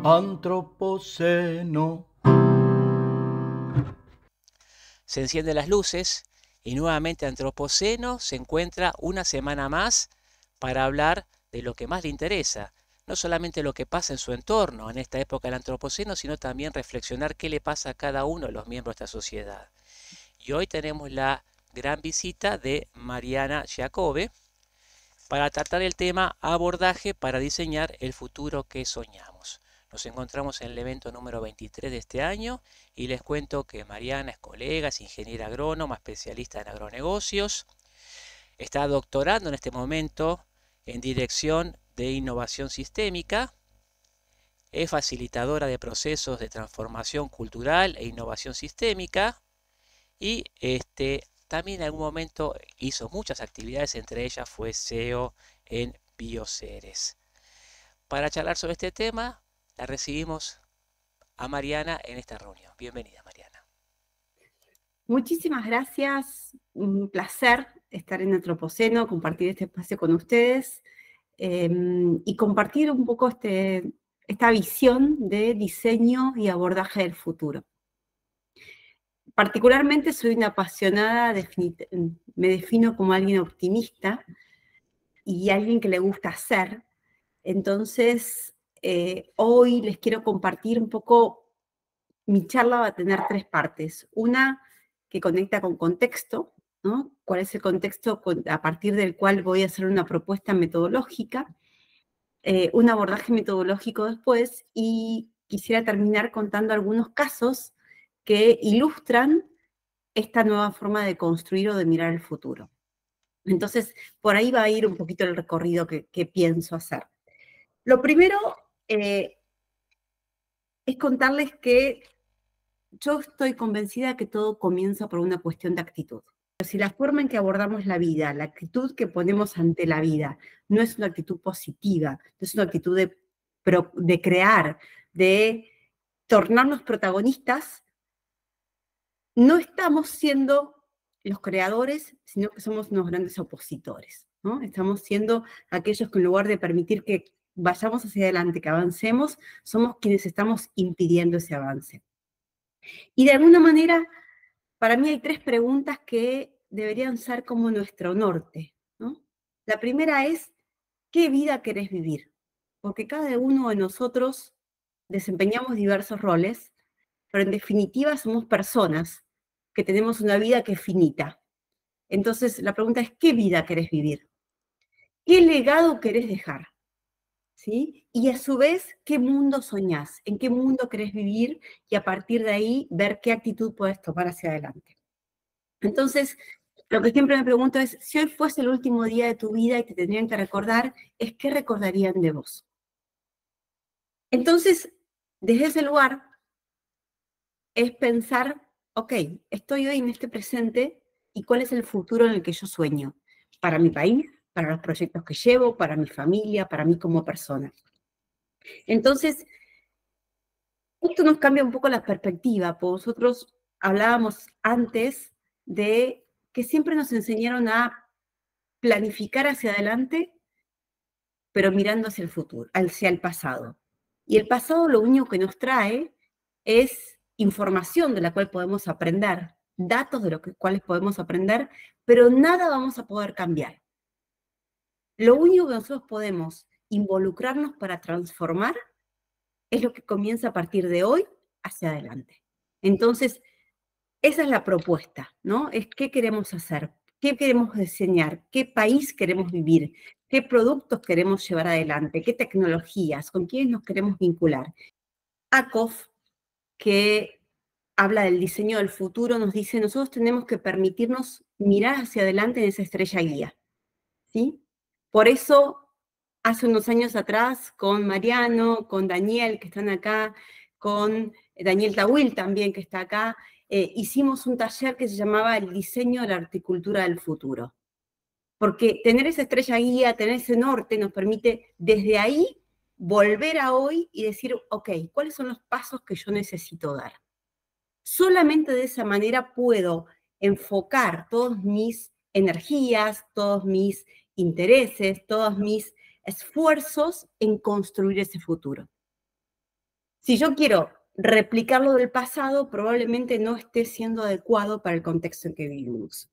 Antropoceno. Se encienden las luces y nuevamente Antropoceno se encuentra una semana más para hablar de lo que más le interesa. No solamente lo que pasa en su entorno en esta época del Antropoceno, sino también reflexionar qué le pasa a cada uno de los miembros de esta sociedad. Y hoy tenemos la gran visita de Mariana Giacobbe para tratar el tema abordaje para diseñar el futuro que soñamos. Nos encontramos en el evento número 23 de este año y les cuento que Mariana es colega, es ingeniera agrónoma, especialista en agronegocios, está doctorando en este momento en dirección de innovación sistémica, es facilitadora de procesos de transformación cultural e innovación sistémica y también en algún momento hizo muchas actividades, entre ellas fue CEO en Bioceres. Para charlar sobre este tema, la recibimos a Mariana en esta reunión. Bienvenida, Mariana. Muchísimas gracias, un placer estar en Antropoceno, compartir este espacio con ustedes y compartir un poco esta visión de diseño y abordaje del futuro. Particularmente soy una apasionada, me defino como alguien optimista y alguien que le gusta hacer. Entonces, hoy les quiero compartir un poco, mi charla va a tener tres partes. Una que conecta con contexto, ¿no? ¿Cuál es el contexto a partir del cual voy a hacer una propuesta metodológica? Un abordaje metodológico después y quisiera terminar contando algunos casos que ilustran esta nueva forma de construir o de mirar el futuro. Entonces, por ahí va a ir un poquito el recorrido que pienso hacer. Lo primero es contarles que yo estoy convencida que todo comienza por una cuestión de actitud. Si la forma en que abordamos la vida, la actitud que ponemos ante la vida, no es una actitud positiva, no es una actitud de crear, de tornarnos protagonistas, no estamos siendo los creadores, sino que somos unos grandes opositores, ¿no? Estamos siendo aquellos que en lugar de permitir que vayamos hacia adelante, que avancemos, somos quienes estamos impidiendo ese avance. Y de alguna manera, para mí hay tres preguntas que deberían ser como nuestro norte, ¿no? La primera es, ¿qué vida querés vivir? Porque cada uno de nosotros desempeñamos diversos roles, pero en definitiva somos personas que tenemos una vida que es finita. Entonces, la pregunta es, ¿qué vida querés vivir? ¿Qué legado querés dejar? ¿Sí? Y a su vez, ¿qué mundo soñás? ¿En qué mundo querés vivir? Y a partir de ahí, ver qué actitud puedes tomar hacia adelante. Entonces, lo que siempre me pregunto es, si hoy fuese el último día de tu vida y te tendrían que recordar, ¿qué recordarían de vos? Entonces, desde ese lugar, es pensar, ok, estoy hoy en este presente y cuál es el futuro en el que yo sueño, para mi país, para los proyectos que llevo, para mi familia, para mí como persona. Entonces, esto nos cambia un poco la perspectiva, porque nosotros hablábamos antes de que siempre nos enseñaron a planificar hacia adelante, pero mirando hacia el futuro, hacia el pasado. Y el pasado lo único que nos trae es información de la cual podemos aprender, datos de los cuales podemos aprender, pero nada vamos a poder cambiar. Lo único que nosotros podemos involucrarnos para transformar es lo que comienza a partir de hoy hacia adelante. Entonces, esa es la propuesta, ¿no? Es qué queremos hacer, qué queremos diseñar, qué país queremos vivir, qué productos queremos llevar adelante, qué tecnologías, con quiénes nos queremos vincular. Akov, que habla del diseño del futuro, nos dice, nosotros tenemos que permitirnos mirar hacia adelante en esa estrella guía, ¿sí? Por eso, hace unos años atrás, con Mariano, con Daniel, que están acá, con Daniel Tawil también, que está acá, hicimos un taller que se llamaba El diseño de la horticultura del futuro. Porque tener esa estrella guía, tener ese norte, nos permite desde ahí volver a hoy y decir, ok, ¿cuáles son los pasos que yo necesito dar? Solamente de esa manera puedo enfocar todas mis energías, todos mis intereses, todos mis esfuerzos en construir ese futuro. Si yo quiero replicar lo del pasado, probablemente no esté siendo adecuado para el contexto en que vivimos.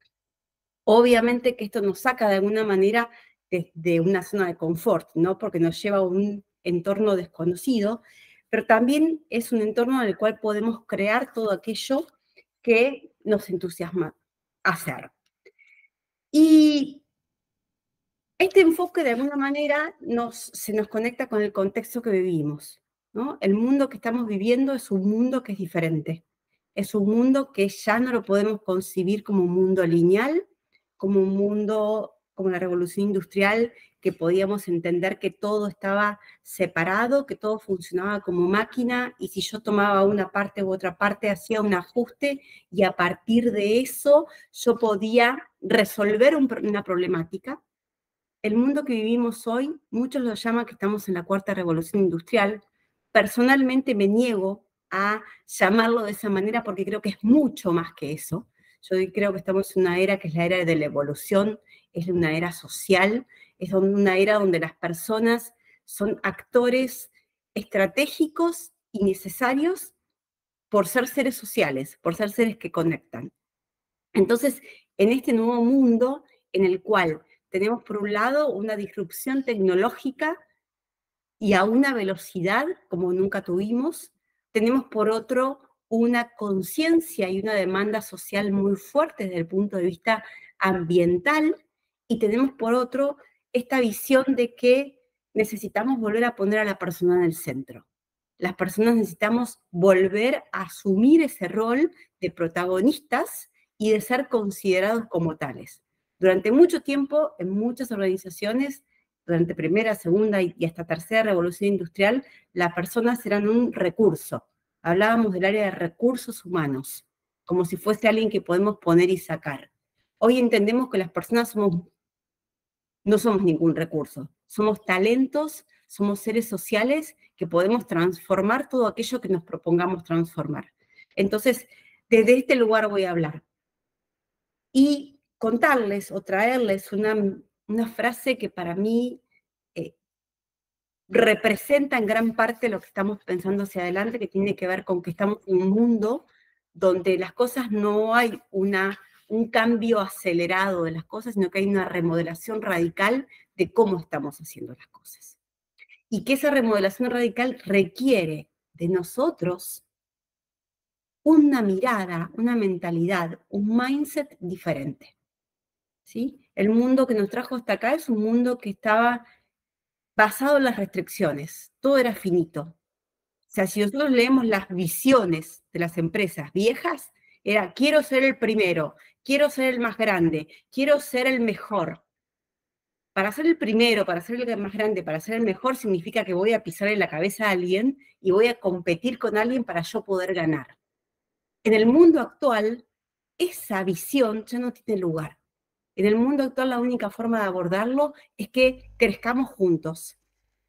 Obviamente que esto nos saca de alguna manera de una zona de confort, ¿no? Porque nos lleva a un entorno desconocido, pero también es un entorno en el cual podemos crear todo aquello que nos entusiasma hacer. Y este enfoque de alguna manera se nos conecta con el contexto que vivimos, ¿no? El mundo que estamos viviendo es un mundo que es diferente. Es un mundo que ya no lo podemos concebir como un mundo lineal, como un mundo como la revolución industrial, que podíamos entender que todo estaba separado, que todo funcionaba como máquina, y si yo tomaba una parte u otra parte, hacía un ajuste, y a partir de eso yo podía resolver una problemática. El mundo que vivimos hoy, muchos lo llaman que estamos en la cuarta revolución industrial. Personalmente me niego a llamarlo de esa manera porque creo que es mucho más que eso. Yo creo que estamos en una era que es la era de la evolución, es una era social, es una era donde las personas son actores estratégicos y necesarios por ser seres sociales, por ser seres que conectan. Entonces, en este nuevo mundo en el cual tenemos por un lado una disrupción tecnológica y a una velocidad como nunca tuvimos, tenemos por otro una conciencia y una demanda social muy fuerte desde el punto de vista ambiental, y tenemos por otro esta visión de que necesitamos volver a poner a la persona en el centro. Las personas necesitamos volver a asumir ese rol de protagonistas y de ser considerados como tales. Durante mucho tiempo, en muchas organizaciones, durante primera, segunda y hasta tercera revolución industrial, las personas eran un recurso. Hablábamos del área de recursos humanos, como si fuese alguien que podemos poner y sacar. Hoy entendemos que las personas no somos ningún recurso, somos talentos, somos seres sociales que podemos transformar todo aquello que nos propongamos transformar. Entonces, desde este lugar voy a hablar. Y contarles o traerles una frase que para mí representa en gran parte lo que estamos pensando hacia adelante, que tiene que ver con que estamos en un mundo donde las cosas no hay un cambio acelerado de las cosas, sino que hay una remodelación radical de cómo estamos haciendo las cosas. Y que esa remodelación radical requiere de nosotros una mirada, una mentalidad, un mindset diferente. ¿Sí? El mundo que nos trajo hasta acá es un mundo que estaba basado en las restricciones, todo era finito. O sea, si nosotros leemos las visiones de las empresas viejas, era quiero ser el primero, quiero ser el más grande, quiero ser el mejor. Para ser el primero, para ser el más grande, para ser el mejor, significa que voy a pisar en la cabeza a alguien y voy a competir con alguien para yo poder ganar. En el mundo actual, esa visión ya no tiene lugar. En el mundo actual la única forma de abordarlo es que crezcamos juntos,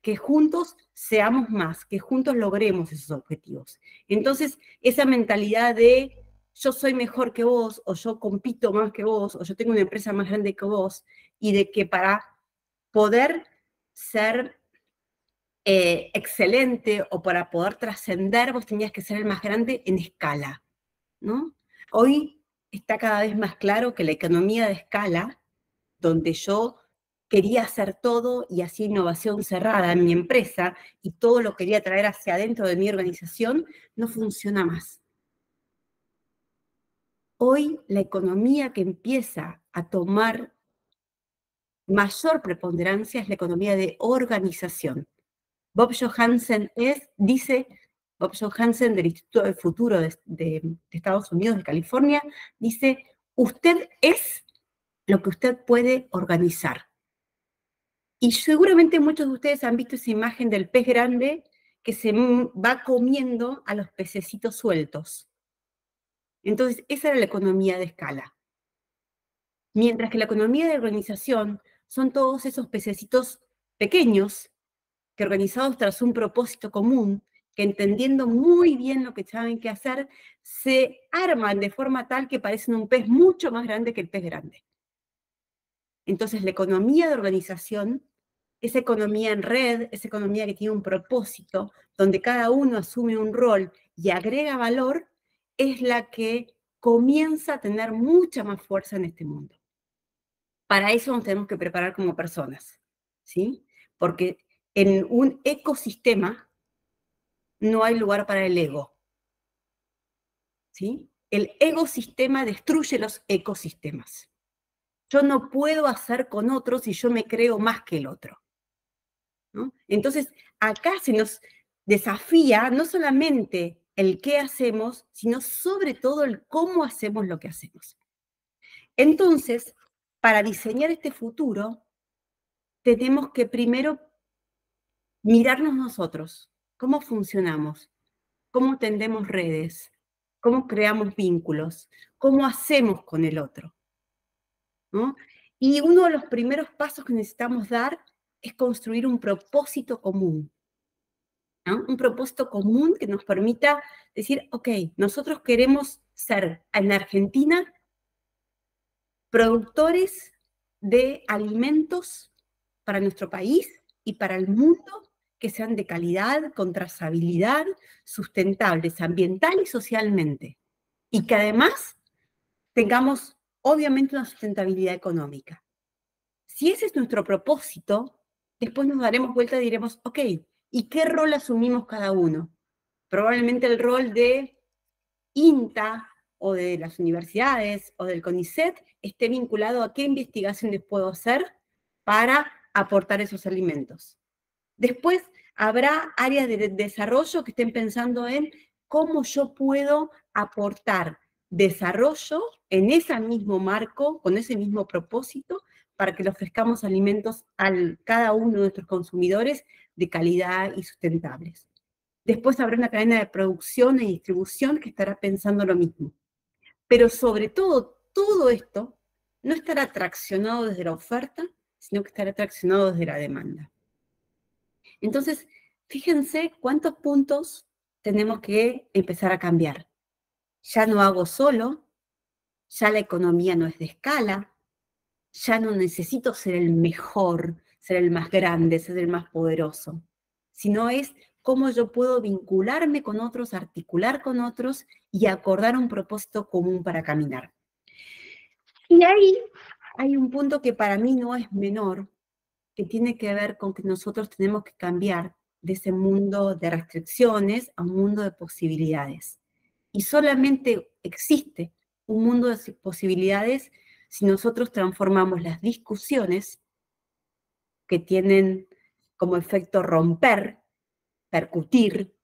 que juntos seamos más, que juntos logremos esos objetivos. Entonces, esa mentalidad de yo soy mejor que vos, o yo compito más que vos, o yo tengo una empresa más grande que vos, y de que para poder ser excelente o para poder trascender, vos tenías que ser el más grande en escala, ¿no? Hoy está cada vez más claro que la economía de escala, donde yo quería hacer todo y hacía innovación cerrada en mi empresa y todo lo quería traer hacia adentro de mi organización, no funciona más. Hoy la economía que empieza a tomar mayor preponderancia es la economía de organización. Bob Johansen Bob Johansen del Instituto del Futuro de Estados Unidos, de California, dice, usted es lo que usted puede organizar. Y seguramente muchos de ustedes han visto esa imagen del pez grande que se va comiendo a los pececitos sueltos. Entonces, esa era la economía de escala. Mientras que la economía de organización son todos esos pececitos pequeños que organizados tras un propósito común, que entendiendo muy bien lo que saben que hacer, se arman de forma tal que parecen un pez mucho más grande que el pez grande. Entonces, la economía de organización esa economía en red, esa economía que tiene un propósito, donde cada uno asume un rol y agrega valor, es la que comienza a tener mucha más fuerza en este mundo. Para eso nos tenemos que preparar como personas, ¿sí? Porque en un ecosistema no hay lugar para el ego, ¿sí? El ecosistema destruye los ecosistemas. Yo no puedo hacer con otro si yo me creo más que el otro, ¿no? Entonces, acá se nos desafía no solamente el qué hacemos, sino sobre todo el cómo hacemos lo que hacemos. Entonces, para diseñar este futuro, tenemos que primero mirarnos nosotros, cómo funcionamos, cómo tendemos redes, cómo creamos vínculos, cómo hacemos con el otro, ¿no? Y uno de los primeros pasos que necesitamos dar es construir un propósito común, ¿no? Un propósito común que nos permita decir, ok, nosotros queremos ser en Argentina productores de alimentos para nuestro país y para el mundo que sean de calidad, con trazabilidad, sustentables ambiental y socialmente. Y que además tengamos, obviamente, una sustentabilidad económica. Si ese es nuestro propósito, después nos daremos vuelta y diremos, ok, ¿y qué rol asumimos cada uno? Probablemente el rol de INTA o de las universidades o del CONICET esté vinculado a qué investigaciones puedo hacer para aportar esos alimentos. Después habrá áreas de desarrollo que estén pensando en cómo yo puedo aportar desarrollo en ese mismo marco, con ese mismo propósito, para que le ofrezcamos alimentos a cada uno de nuestros consumidores de calidad y sustentables. Después habrá una cadena de producción y distribución que estará pensando lo mismo. Pero sobre todo, todo esto no estará traccionado desde la oferta, sino que estará traccionado desde la demanda. Entonces, fíjense cuántos puntos tenemos que empezar a cambiar. Ya no hago solo, ya la economía no es de escala, ya no necesito ser el mejor, ser el más grande, ser el más poderoso, sino es cómo yo puedo vincularme con otros, articular con otros y acordar un propósito común para caminar. Y ahí hay un punto que para mí no es menor, que tiene que ver con que nosotros tenemos que cambiar de ese mundo de restricciones a un mundo de posibilidades. Y solamente existe un mundo de posibilidades si nosotros transformamos las discusiones que tienen como efecto romper, percutir,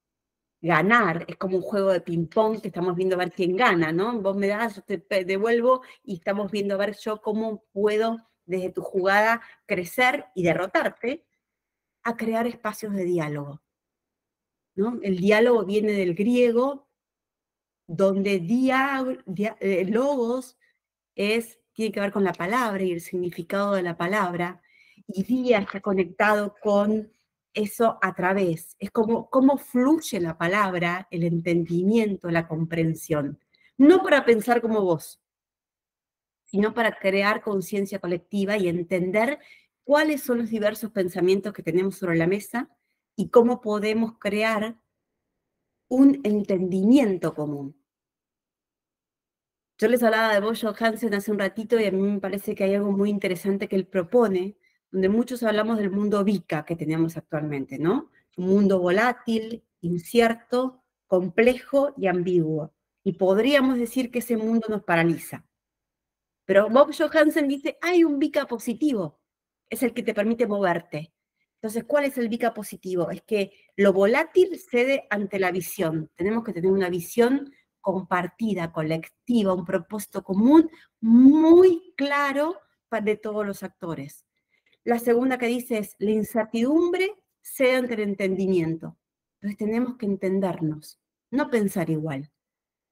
ganar. Es como un juego de ping-pong que estamos viendo a ver quién gana, ¿no? Vos me das, yo te devuelvo y estamos viendo a ver yo cómo puedo desde tu jugada crecer y derrotarte, a crear espacios de diálogo, ¿no? El diálogo viene del griego, donde logos tiene que ver con la palabra y el significado de la palabra, y día está conectado con eso a través. Es como cómo fluye la palabra, el entendimiento, la comprensión. No para pensar como vos, sino para crear conciencia colectiva y entender cuáles son los diversos pensamientos que tenemos sobre la mesa y cómo podemos crear un entendimiento común. Yo les hablaba de Bojo Hansen hace un ratito y a mí me parece que hay algo muy interesante que él propone, donde muchos hablamos del mundo VICA que tenemos actualmente, ¿no? Un mundo volátil, incierto, complejo y ambiguo. Y podríamos decir que ese mundo nos paraliza. Pero Bob Johansen dice, hay un VICA positivo, es el que te permite moverte. Entonces, ¿cuál es el VICA positivo? Es que lo volátil cede ante la visión. Tenemos que tener una visión compartida, colectiva, un propósito común muy claro de todos los actores. La segunda que dice es, la incertidumbre cede ante el entendimiento. Entonces tenemos que entendernos, no pensar igual,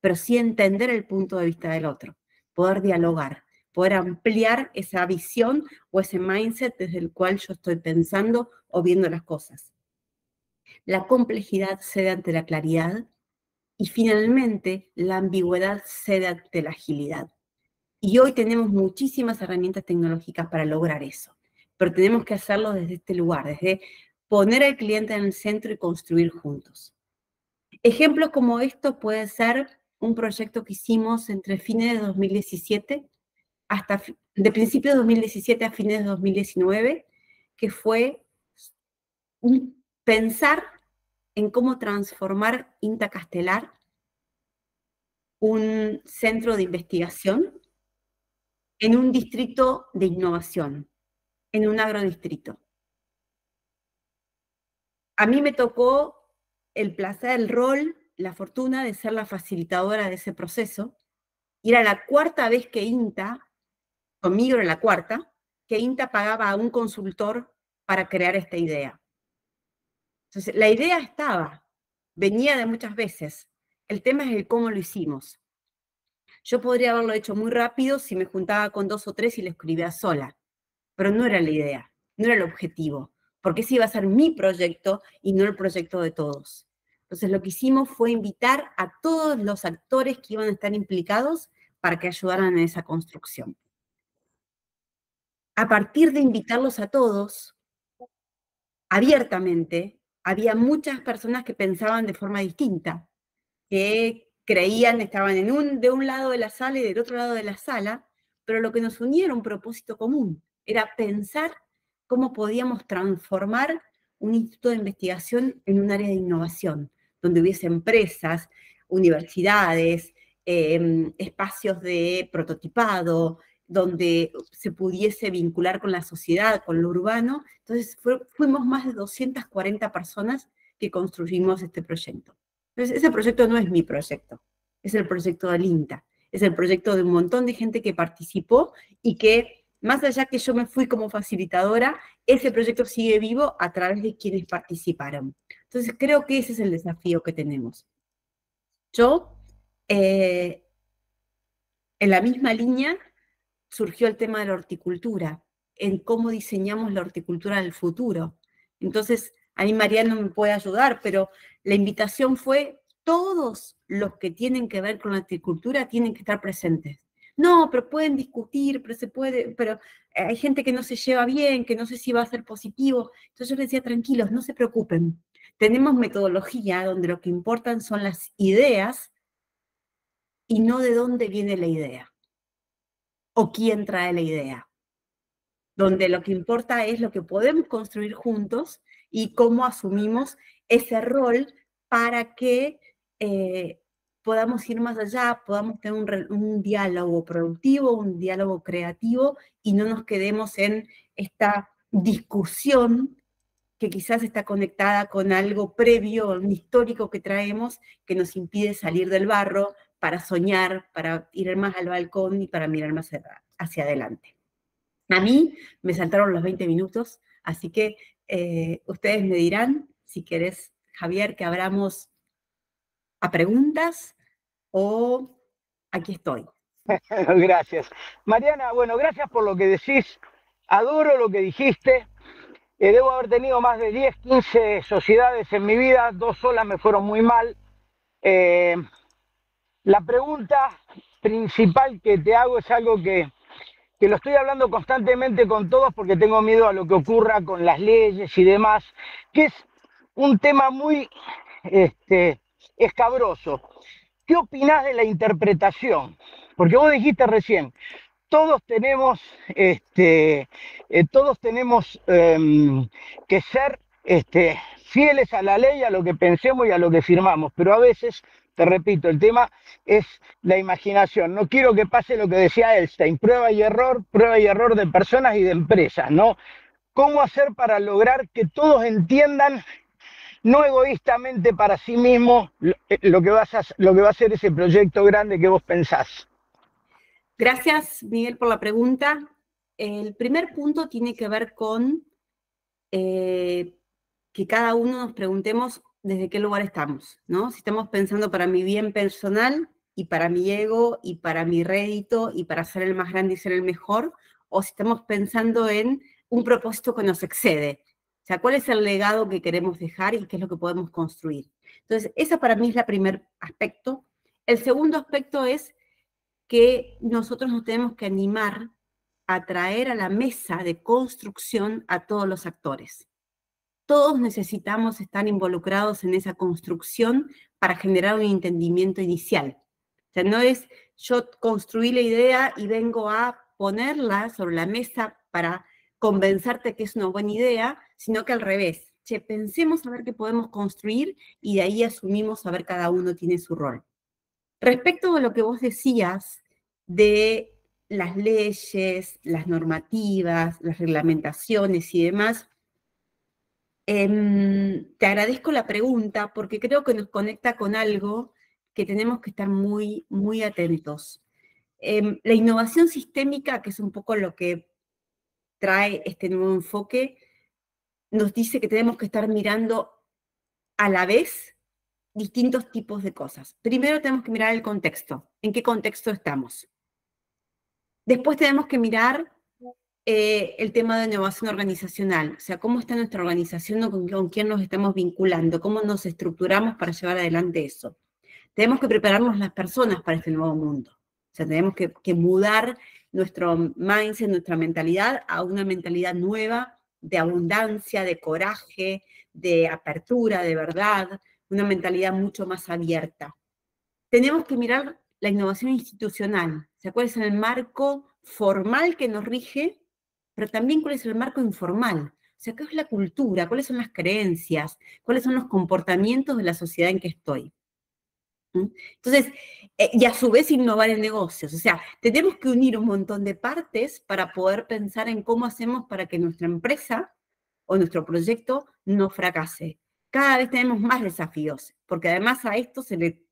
pero sí entender el punto de vista del otro, poder dialogar, poder ampliar esa visión o ese mindset desde el cual yo estoy pensando o viendo las cosas. La complejidad cede ante la claridad y finalmente la ambigüedad cede ante la agilidad. Y hoy tenemos muchísimas herramientas tecnológicas para lograr eso. pero tenemos que hacerlo desde este lugar, desde poner al cliente en el centro y construir juntos. Ejemplos como esto puede ser un proyecto que hicimos entre fines de 2017 de principios de 2017 a fines de 2019, que fue pensar en cómo transformar INTA Castelar, un centro de investigación, en un distrito de innovación, en un agrodistrito. A mí me tocó el placer, el rol, la fortuna de ser la facilitadora de ese proceso, y era la cuarta vez que INTA, conmigo era la cuarta, que INTA pagaba a un consultor para crear esta idea. Entonces, la idea estaba, venía de muchas veces. El tema es el cómo lo hicimos. Yo podría haberlo hecho muy rápido si me juntaba con 2 o 3 y lo escribía sola, pero no era la idea, no era el objetivo, porque ese iba a ser mi proyecto y no el proyecto de todos. Entonces, lo que hicimos fue invitar a todos los actores que iban a estar implicados para que ayudaran en esa construcción. A partir de invitarlos a todos, abiertamente, había muchas personas que pensaban de forma distinta, que creían, estaban de un lado de la sala y del otro lado de la sala, pero lo que nos unía era un propósito común, era pensar cómo podíamos transformar un instituto de investigación en un área de innovación, donde hubiese empresas, universidades, espacios de prototipado, donde se pudiese vincular con la sociedad, con lo urbano. Entonces fuimos más de 240 personas que construimos este proyecto. Entonces, ese proyecto no es mi proyecto, es el proyecto del INTA, es el proyecto de un montón de gente que participó y que, más allá que yo me fui como facilitadora, ese proyecto sigue vivo a través de quienes participaron. Entonces, creo que ese es el desafío que tenemos. Yo, en la misma línea, surgió el tema de la horticultura, en cómo diseñamos la horticultura del futuro. Entonces, a mí Mariano me puede ayudar, pero la invitación fue, todos los que tienen que ver con la horticultura tienen que estar presentes. No, pero pueden discutir, pero hay gente que no se lleva bien, que no sé si va a ser positivo. Entonces yo les decía, tranquilos, no se preocupen. Tenemos metodología donde lo que importan son las ideas y no de dónde viene la idea o quién trae la idea, donde lo que importa es lo que podemos construir juntos y cómo asumimos ese rol para que podamos ir más allá, podamos tener un diálogo productivo, un diálogo creativo, y no nos quedemos en esta discusión que quizás está conectada con algo previo, un histórico que traemos, que nos impide salir del barro para soñar, para ir más al balcón y para mirar más hacia adelante. A mí me saltaron los 20 minutos, así que ustedes me dirán, si querés, Javier, que abramos a preguntas, o aquí estoy. Gracias. Mariana, bueno, gracias por lo que decís. Adoro lo que dijiste. Debo haber tenido más de 10, 15 sociedades en mi vida, 2 solas me fueron muy mal. La pregunta principal que te hago es algo que lo estoy hablando constantemente con todos porque tengo miedo a lo que ocurra con las leyes y demás, que es un tema muy escabroso. ¿Qué opinás de la interpretación? Porque vos dijiste recién, todos tenemos, que ser fieles a la ley, a lo que pensemos y a lo que firmamos, pero a veces, te repito, el tema es la imaginación. No quiero que pase lo que decía Einstein, prueba y error de personas y de empresas, ¿no? ¿Cómo hacer para lograr que todos entiendan, no egoístamente para sí mismos, lo que va a ser ese proyecto grande que vos pensás? Gracias, Miguel, por la pregunta. El primer punto tiene que ver con que cada uno nos preguntemos desde qué lugar estamos, ¿no? Si estamos pensando para mi bien personal y para mi ego y para mi rédito y para ser el más grande y ser el mejor, o si estamos pensando en un propósito que nos excede. O sea, ¿cuál es el legado que queremos dejar y qué es lo que podemos construir? Entonces, esa para mí es el primer aspecto. El segundo aspecto es que nosotros nos tenemos que animar atraer a la mesa de construcción a todos los actores. Todos necesitamos estar involucrados en esa construcción para generar un entendimiento inicial. O sea, no es yo construí la idea y vengo a ponerla sobre la mesa para convencerte que es una buena idea, sino que al revés. Che, pensemos a ver qué podemos construir y de ahí asumimos a ver cada uno tiene su rol. Respecto a lo que vos decías de las leyes, las normativas, las reglamentaciones y demás, te agradezco la pregunta porque creo que nos conecta con algo que tenemos que estar muy, muy atentos. La innovación sistémica, que es un poco lo que trae este nuevo enfoque, nos dice que tenemos que estar mirando a la vez distintos tipos de cosas. Primero tenemos que mirar el contexto, en qué contexto estamos. Después tenemos que mirar el tema de innovación organizacional, o sea, cómo está nuestra organización, con quién nos estamos vinculando, cómo nos estructuramos para llevar adelante eso. Tenemos que prepararnos las personas para este nuevo mundo. O sea, tenemos que mudar nuestro mindset, nuestra mentalidad a una mentalidad nueva de abundancia, de coraje, de apertura, de verdad, una mentalidad mucho más abierta. Tenemos que mirar la innovación institucional, o sea, cuál es el marco formal que nos rige, pero también cuál es el marco informal. O sea, ¿qué es la cultura? ¿Cuáles son las creencias? ¿Cuáles son los comportamientos de la sociedad en que estoy? Entonces, y a su vez innovar en negocios. O sea, tenemos que unir un montón de partes para poder pensar en cómo hacemos para que nuestra empresa o nuestro proyecto no fracase. Cada vez tenemos más desafíos, porque además a esto se le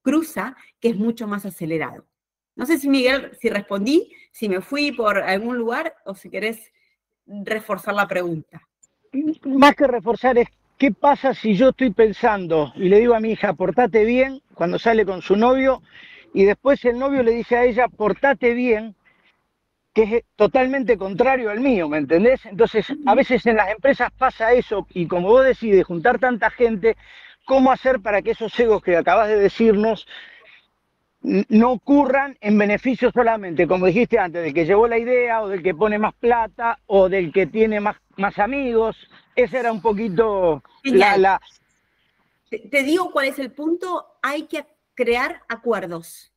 cruza que es mucho más acelerado. No sé si, Miguel, si respondí, si me fui por algún lugar o si querés reforzar la pregunta. Más que reforzar es qué pasa si yo estoy pensando y le digo a mi hija, portate bien, cuando sale con su novio, y después el novio le dice a ella, portate bien, que es totalmente contrario al mío, ¿me entendés? Entonces, a veces en las empresas pasa eso, y como vos decís, de juntar tanta gente, ¿cómo hacer para que esos egos que acabas de decirnos no ocurran en beneficio solamente, como dijiste antes, del que llevó la idea, o del que pone más plata, o del que tiene más amigos? Esa era un poquito la... Te digo cuál es el punto. Hay que crear acuerdos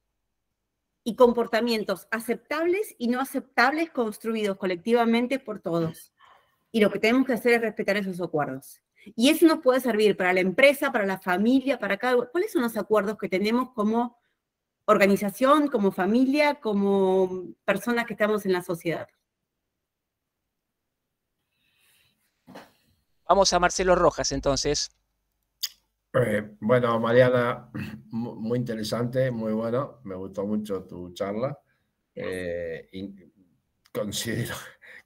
y comportamientos aceptables y no aceptables construidos colectivamente por todos. Y lo que tenemos que hacer es respetar esos acuerdos. Y eso nos puede servir para la empresa, para la familia, para cada uno. ¿Cuáles son los acuerdos que tenemos como organización, como familia, como personas que estamos en la sociedad? Vamos a Marcelo Rojas, entonces. Bueno, Mariana, muy interesante, muy bueno. Me gustó mucho tu charla. Considero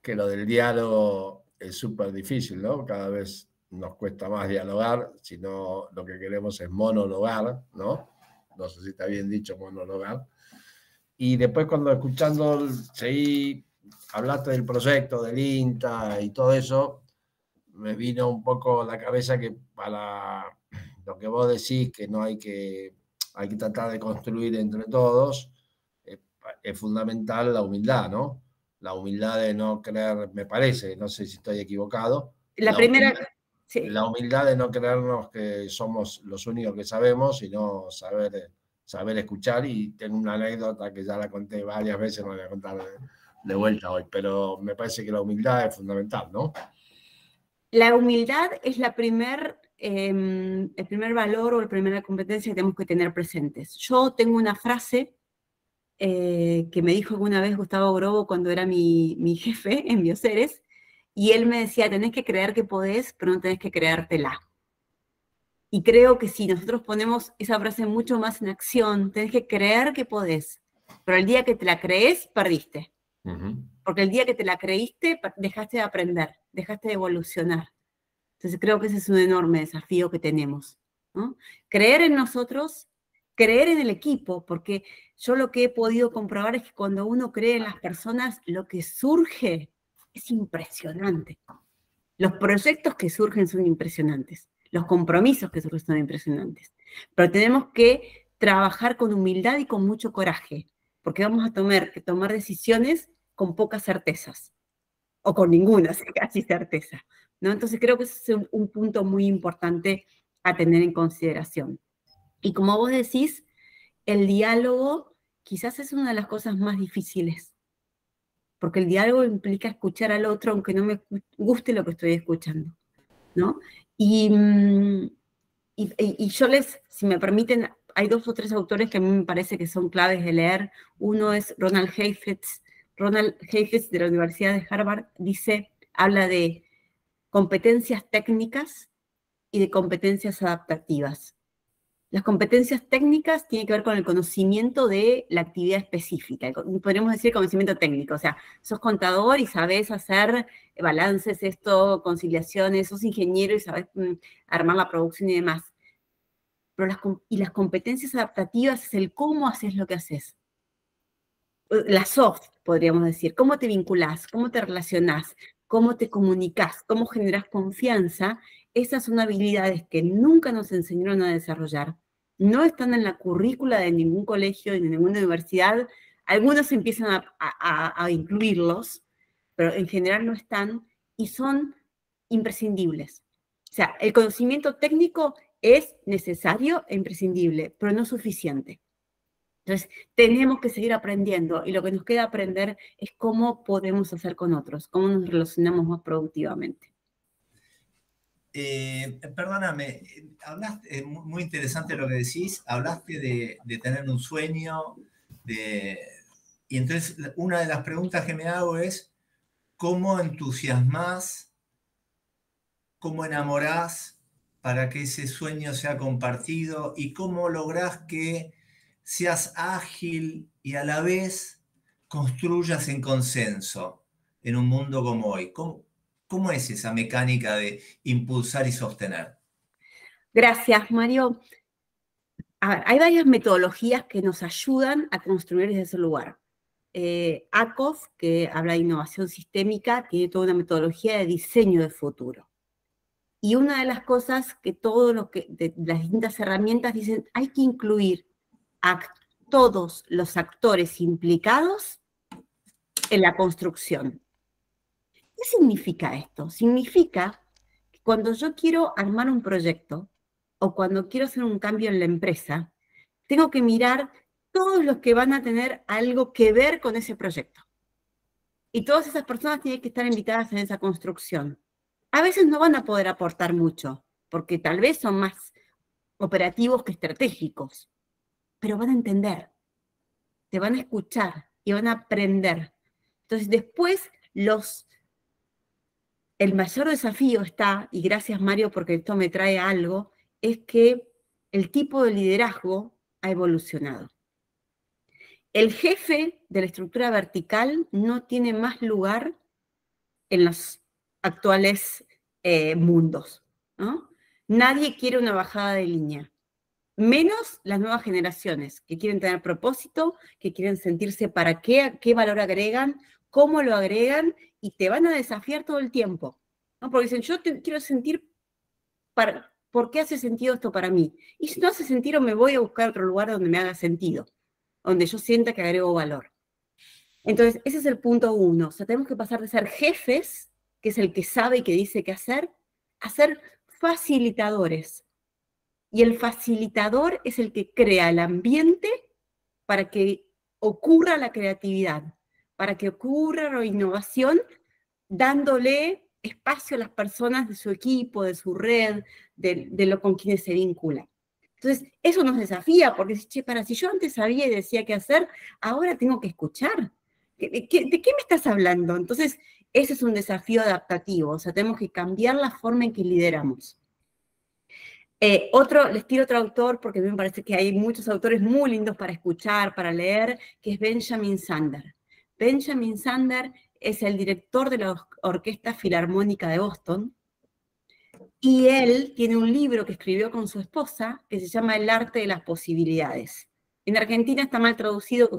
que lo del diálogo es súper difícil, ¿no? Cada vez nos cuesta más dialogar, sino lo que queremos es monologar, ¿no? No sé si está bien dicho monologar. Y después cuando escuchando, hablaste del proyecto, del INTA y todo eso, me vino un poco a la cabeza que para lo que vos decís, que no hay que tratar de construir entre todos, es fundamental la humildad, ¿no? La humildad de no creer, me parece, no sé si estoy equivocado. La humildad de no creernos que somos los únicos que sabemos, sino saber escuchar. Y tengo una anécdota que ya la conté varias veces, no la voy a contar de vuelta hoy, pero me parece que la humildad es fundamental, ¿no? La humildad es el primer valor o la primera competencia que tenemos que tener presentes. Yo tengo una frase que me dijo alguna vez Gustavo Grobo cuando era mi jefe en Bioceres, y él me decía, tenés que creer que podés, pero no tenés que creértela. Y creo que si nosotros ponemos esa frase mucho más en acción, tenés que creer que podés, pero el día que te la crees, perdiste. Porque el día que te la creíste, dejaste de aprender, dejaste de evolucionar. Entonces creo que ese es un enorme desafío que tenemos, ¿no? Creer en nosotros, creer en el equipo, porque yo lo que he podido comprobar es que cuando uno cree en las personas, lo que surge es impresionante. Los proyectos que surgen son impresionantes. Los compromisos que surgen son impresionantes. Pero tenemos que trabajar con humildad y con mucho coraje, porque vamos a tener que tomar decisiones con pocas certezas, o con ninguna, casi certeza, ¿no? Entonces creo que ese es un punto muy importante a tener en consideración. Y como vos decís, el diálogo quizás es una de las cosas más difíciles, porque el diálogo implica escuchar al otro aunque no me guste lo que estoy escuchando, ¿no? Y yo si me permiten, hay 2 o 3 autores que a mí me parece que son claves de leer. Uno es Ronald Heifetz. Ronald Heifetz de la Universidad de Harvard habla de competencias técnicas y de competencias adaptativas. Las competencias técnicas tienen que ver con el conocimiento de la actividad específica, podríamos decir conocimiento técnico, o sea, sos contador y sabés hacer balances, conciliaciones, sos ingeniero y sabés armar la producción y demás. Pero las competencias adaptativas es el cómo haces lo que haces. La soft, podríamos decir, cómo te vinculás, cómo te relacionás, cómo te comunicás, cómo generás confianza. Esas son habilidades que nunca nos enseñaron a desarrollar. No están en la currícula de ningún colegio, ni de ninguna universidad. Algunos empiezan a incluirlos, pero en general no están y son imprescindibles. O sea, el conocimiento técnico es necesario e imprescindible, pero no suficiente. Entonces, tenemos que seguir aprendiendo y lo que nos queda aprender es cómo podemos hacer con otros, cómo nos relacionamos más productivamente. Perdóname, hablaste, muy interesante lo que decís, hablaste de tener un sueño, y entonces una de las preguntas que me hago es, ¿cómo entusiasmás, cómo enamorás para que ese sueño sea compartido y cómo lográs que seas ágil y a la vez construyas en consenso en un mundo como hoy? ¿Cómo es esa mecánica de impulsar y sostener? Gracias, Mario. A ver, hay varias metodologías que nos ayudan a construir desde ese lugar. ACOF, que habla de innovación sistémica, tiene toda una metodología de diseño de futuro. Y una de las cosas que de las distintas herramientas dicen, hay que incluir a todos los actores implicados en la construcción. ¿Qué significa esto? Significa que cuando yo quiero armar un proyecto o cuando quiero hacer un cambio en la empresa, tengo que mirar todos los que van a tener algo que ver con ese proyecto. Y todas esas personas tienen que estar invitadas en esa construcción. A veces no van a poder aportar mucho, porque tal vez son más operativos que estratégicos, pero van a entender, te van a escuchar y van a aprender. Entonces después el mayor desafío está, y gracias Mario porque esto me trae algo, es que el tipo de liderazgo ha evolucionado. El jefe de la estructura vertical no tiene más lugar en los actuales mundos, ¿no? Nadie quiere una bajada de línea, menos las nuevas generaciones, que quieren tener propósito, que quieren sentirse para qué valor agregan, cómo lo agregan, y te van a desafiar todo el tiempo, ¿no? Porque dicen, yo quiero sentir ¿por qué hace sentido esto para mí? Y si no hace sentido, me voy a buscar otro lugar donde me haga sentido, donde yo sienta que agrego valor. Entonces, ese es el punto 1. O sea, tenemos que pasar de ser jefes, que es el que sabe y que dice qué hacer, a ser facilitadores. Y el facilitador es el que crea el ambiente para que ocurra la creatividad, para que ocurra la innovación, dándole espacio a las personas de su equipo, de su red, de lo con quienes se vincula. Entonces, eso nos desafía, porque si yo antes sabía y decía qué hacer, ahora tengo que escuchar. ¿De qué me estás hablando? Entonces, ese es un desafío adaptativo, o sea, tenemos que cambiar la forma en que lideramos. Les tiro otro autor, porque a mí me parece que hay muchos autores muy lindos para escuchar, para leer, que es Benjamin Zander. Benjamin Zander es el director de la Orquesta Filarmónica de Boston, y él tiene un libro que escribió con su esposa que se llama El arte de las posibilidades. En Argentina está traducido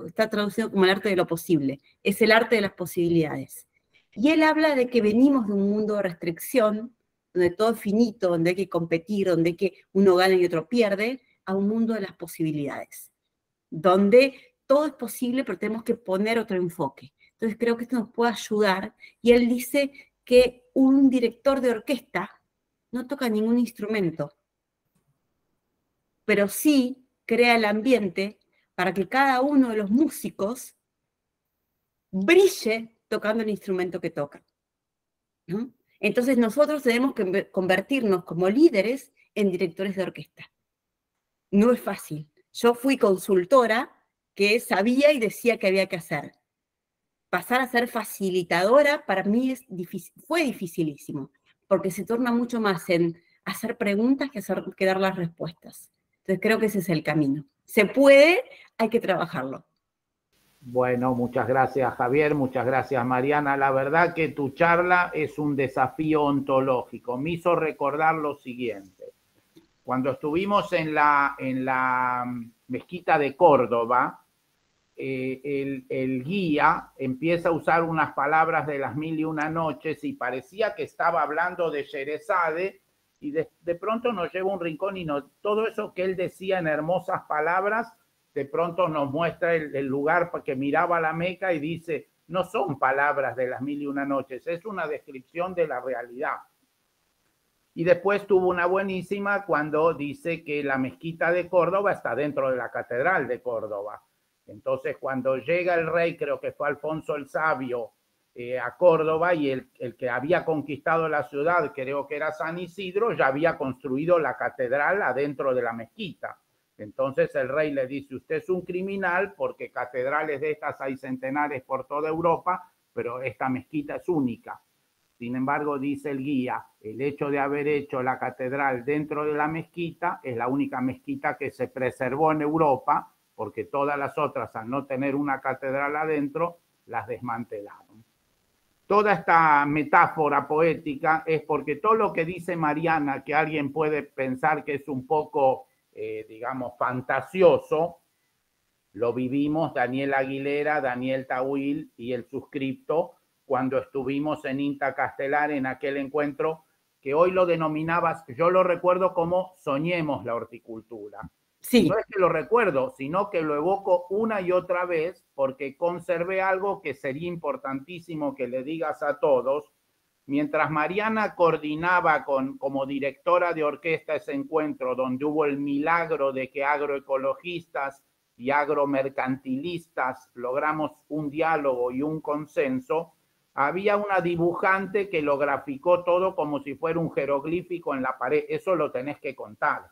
como el arte de lo posible. Es el arte de las posibilidades. Y él habla de que venimos de un mundo de restricción, donde todo es finito, donde hay que competir, donde uno gana y otro pierde, a un mundo de las posibilidades, donde todo es posible, pero tenemos que poner otro enfoque. Entonces creo que esto nos puede ayudar. Y él dice que un director de orquesta no toca ningún instrumento, pero sí crea el ambiente para que cada uno de los músicos brille tocando el instrumento que toca, ¿no? Entonces nosotros tenemos que convertirnos como líderes en directores de orquesta. No es fácil. Yo fui consultora que sabía y decía que había que hacer. Pasar a ser facilitadora para mí fue dificilísimo, porque se torna mucho más en hacer preguntas que dar las respuestas. Entonces creo que ese es el camino. Se puede, hay que trabajarlo. Bueno, muchas gracias Javier, muchas gracias Mariana. La verdad que tu charla es un desafío ontológico. Me hizo recordar lo siguiente. Cuando estuvimos en la mezquita de Córdoba, el guía empieza a usar unas palabras de las 1001 noches y parecía que estaba hablando de Sherezade y de pronto nos lleva a un rincón y todo eso que él decía en hermosas palabras, de pronto nos muestra el lugar que miraba la Meca y dice, no son palabras de las 1001 noches, es una descripción de la realidad. Y después tuvo una buenísima cuando dice que la mezquita de Córdoba está dentro de la catedral de Córdoba. Entonces, cuando llega el rey, creo que fue Alfonso el Sabio, a Córdoba, y el que había conquistado la ciudad, creo que era San Isidro, ya había construido la catedral adentro de la mezquita. Entonces el rey le dice, usted es un criminal porque catedrales de estas hay centenares por toda Europa, pero esta mezquita es única. Sin embargo, dice el guía, el hecho de haber hecho la catedral dentro de la mezquita es la única mezquita que se preservó en Europa, porque todas las otras, al no tener una catedral adentro, las desmantelaron. Toda esta metáfora poética es porque todo lo que dice Mariana, que alguien puede pensar que es un poco, digamos, fantasioso, lo vivimos Daniel Aguilera, Daniel Tawil y el suscripto cuando estuvimos en INTA Castelar en aquel encuentro que hoy lo denominabas, yo lo recuerdo como Soñemos la Horticultura. Sí. No es que lo recuerdo, sino que lo evoco una y otra vez porque conservé algo que sería importantísimo que le digas a todos. Mientras Mariana coordinaba como directora de orquesta ese encuentro donde hubo el milagro de que agroecologistas y agromercantilistas logramos un diálogo y un consenso, había una dibujante que lo graficó todo como si fuera un jeroglífico en la pared. Eso lo tenés que contar.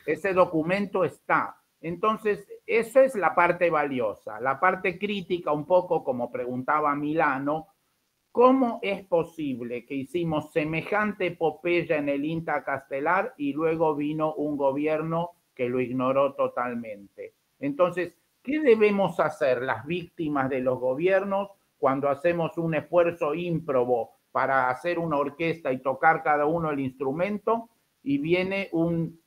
Ese documento está. Entonces, esa es la parte valiosa. La parte crítica, un poco como preguntaba Milano, ¿cómo es posible que hicimos semejante epopeya en el INTA Castelar y luego vino un gobierno que lo ignoró totalmente? Entonces, ¿qué debemos hacer las víctimas de los gobiernos cuando hacemos un esfuerzo ímprobo para hacer una orquesta y tocar cada uno el instrumento y viene un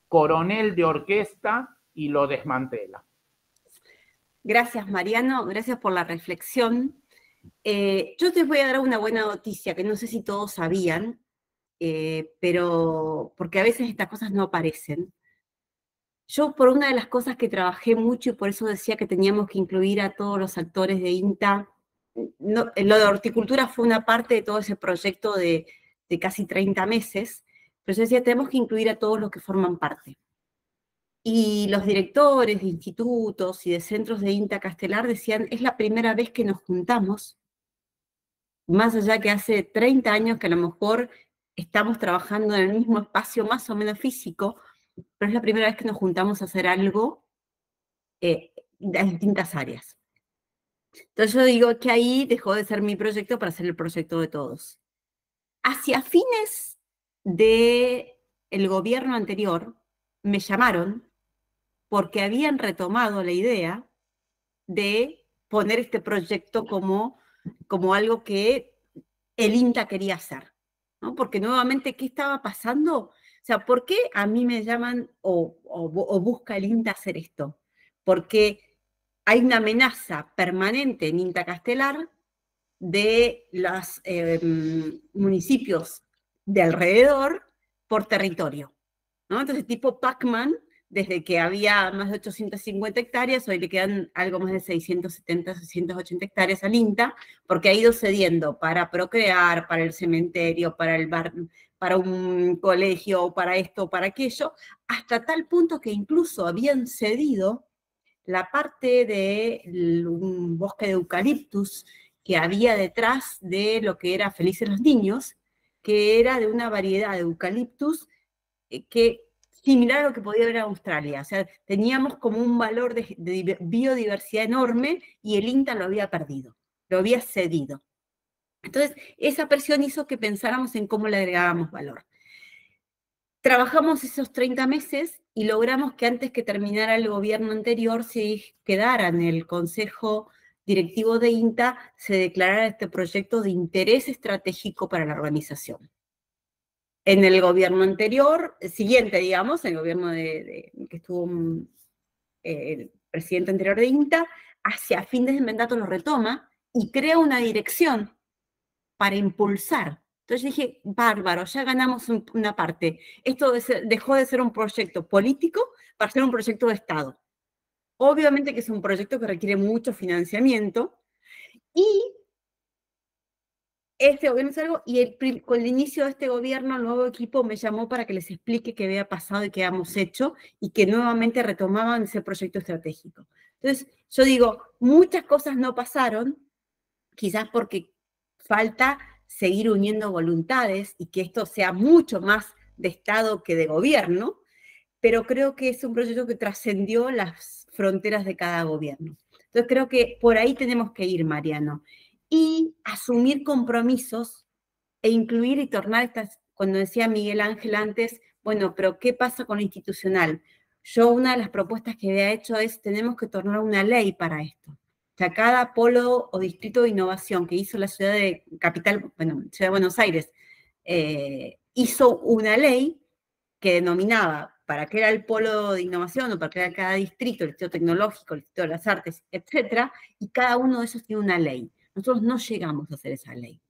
coronel de orquesta y lo desmantela? Gracias, Mariano, gracias por la reflexión. Yo te voy a dar una buena noticia que no sé si todos sabían, pero porque a veces estas cosas no aparecen. Yo, por una de las cosas que trabajé mucho y por eso decía que teníamos que incluir a todos los actores de INTA, lo de horticultura fue una parte de todo ese proyecto de casi 30 meses, pero yo decía, tenemos que incluir a todos los que forman parte. Y los directores de institutos y de centros de INTA Castelar decían, es la primera vez que nos juntamos, más allá que hace 30 años que a lo mejor estamos trabajando en el mismo espacio más o menos físico, pero es la primera vez que nos juntamos a hacer algo en distintas áreas. Entonces yo digo que ahí dejó de ser mi proyecto para ser el proyecto de todos. Hacia fines del gobierno anterior, me llamaron porque habían retomado la idea de poner este proyecto como algo que el INTA quería hacer, ¿no? Porque nuevamente, ¿qué estaba pasando? O sea, ¿por qué a mí me llaman o busca el INTA hacer esto? Porque hay una amenaza permanente en INTA Castelar de los municipios de alrededor por territorio, ¿no? Entonces, tipo Pac-Man, desde que había más de 850 hectáreas, hoy le quedan algo más de 670, 680 hectáreas al INTA, porque ha ido cediendo para procrear, para el cementerio, para el bar, para un colegio, para esto, para aquello, hasta tal punto que incluso habían cedido la parte de un bosque de eucaliptus que había detrás de lo que era Felices los Niños, que era de una variedad de eucaliptus que similar a lo que podía haber en Australia. O sea, teníamos como un valor de biodiversidad enorme y el INTA lo había perdido, lo había cedido. Entonces, esa presión hizo que pensáramos en cómo le agregábamos valor. Trabajamos esos 30 meses y logramos que antes que terminara el gobierno anterior se quedara en el Consejo Directivo de INTA, se declarara este proyecto de interés estratégico para la organización. En el gobierno anterior, siguiente, digamos, el gobierno que estuvo el presidente anterior de INTA, hacia fines de mandato lo retoma y crea una dirección para impulsar. Entonces dije, bárbaro, ya ganamos una parte. Esto dejó de ser un proyecto político para ser un proyecto de Estado. Obviamente que es un proyecto que requiere mucho financiamiento y este gobierno es algo, y con el inicio de este gobierno, el nuevo equipo me llamó para que les explique qué había pasado y qué habíamos hecho, y que nuevamente retomaban ese proyecto estratégico. Entonces, yo digo, muchas cosas no pasaron, quizás porque falta seguir uniendo voluntades, y que esto sea mucho más de Estado que de gobierno, pero creo que es un proyecto que trascendió las fronteras de cada gobierno. Entonces, creo que por ahí tenemos que ir, Mariano. Y asumir compromisos e incluir y tornar estas, cuando decía Miguel Ángel antes, bueno, pero ¿qué pasa con lo institucional? Yo una de las propuestas que había hecho es, tenemos que tornar una ley para esto. O sea, cada polo o distrito de innovación que hizo la ciudad de Ciudad de Buenos Aires, hizo una ley que denominaba para qué era el polo de innovación o para qué era cada distrito, el distrito tecnológico, el distrito de las artes, etcétera, y cada uno de esos tiene una ley. Nosotros no llegamos a hacer esa ley.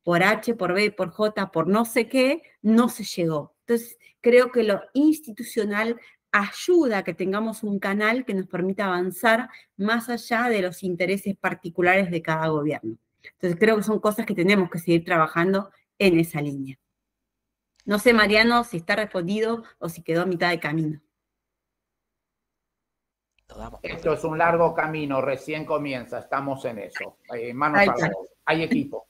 Por H, por B, por J, por no sé qué, no se llegó. Entonces, creo que lo institucional ayuda a que tengamos un canal que nos permita avanzar más allá de los intereses particulares de cada gobierno. Entonces, creo que son cosas que tenemos que seguir trabajando en esa línea. No sé, Mariano, si está respondido o si quedó a mitad de camino. Esto es un largo camino, recién comienza, estamos en eso. Manos arriba, hay equipo.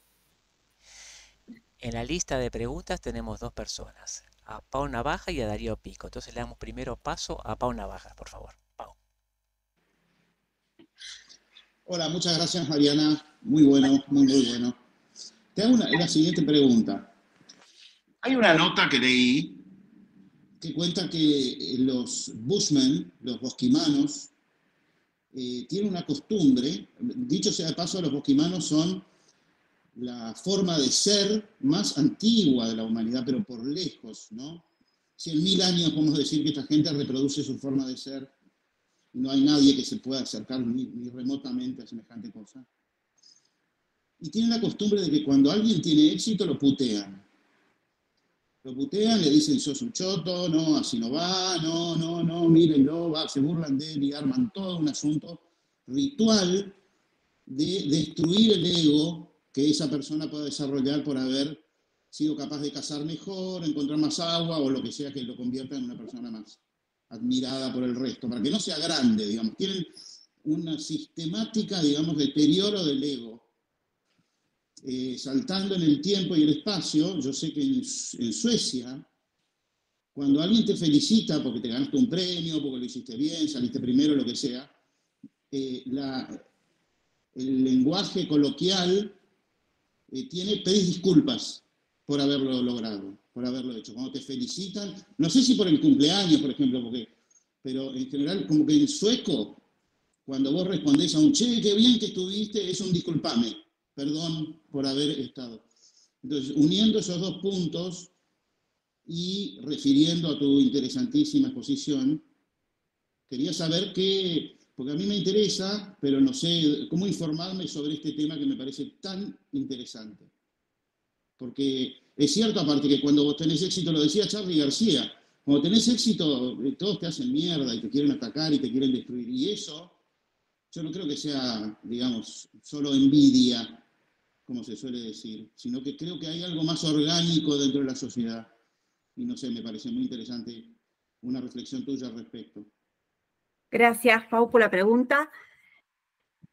En la lista de preguntas tenemos dos personas, a Pau Navaja y a Darío Pico. Entonces le damos primero paso a Pau Navaja, por favor. Pau. Hola, muchas gracias, Mariana. Muy bueno, muy bueno. Te hago la siguiente pregunta. Hay una nota que leí que cuenta que los bushmen, los bosquimanos, tienen una costumbre, dicho sea de paso, los bosquimanos son la forma de ser más antigua de la humanidad, pero por lejos, ¿no? 100.000 años podemos decir que esta gente reproduce su forma de ser, y no hay nadie que se pueda acercar ni remotamente a semejante cosa. Y tienen la costumbre de que cuando alguien tiene éxito lo putean. Lo putean, le dicen, sos un choto, no, así no va, no, mírenlo, se burlan de él y arman todo un asunto ritual de destruir el ego que esa persona pueda desarrollar por haber sido capaz de cazar mejor, encontrar más agua o lo que sea que lo convierta en una persona más admirada por el resto, para que no sea grande, digamos. Tienen una sistemática, digamos, deterioro del ego. Saltando en el tiempo y el espacio, yo sé que en Suecia, cuando alguien te felicita porque te ganaste un premio, porque lo hiciste bien, saliste primero, lo que sea, el lenguaje coloquial pedís disculpas por haberlo logrado, por haberlo hecho. Cuando te felicitan, no sé si por el cumpleaños, por ejemplo, pero en general, como que en sueco, cuando vos respondés a un che, qué bien que estuviste, es un disculpame. Perdón por haber estado. Entonces, uniendo esos dos puntos y refiriendo a tu interesantísima exposición, quería saber porque a mí me interesa, pero no sé cómo informarme sobre este tema que me parece tan interesante. Porque es cierto, aparte, que cuando vos tenés éxito, lo decía Charly García, Cuando tenés éxito, todos te hacen mierda y te quieren atacar y te quieren destruir. Y eso, yo no creo que sea, digamos, solo envidia, como se suele decir, sino que creo que hay algo más orgánico dentro de la sociedad. Y no sé, me parece muy interesante una reflexión tuya al respecto. Gracias, Pau, por la pregunta.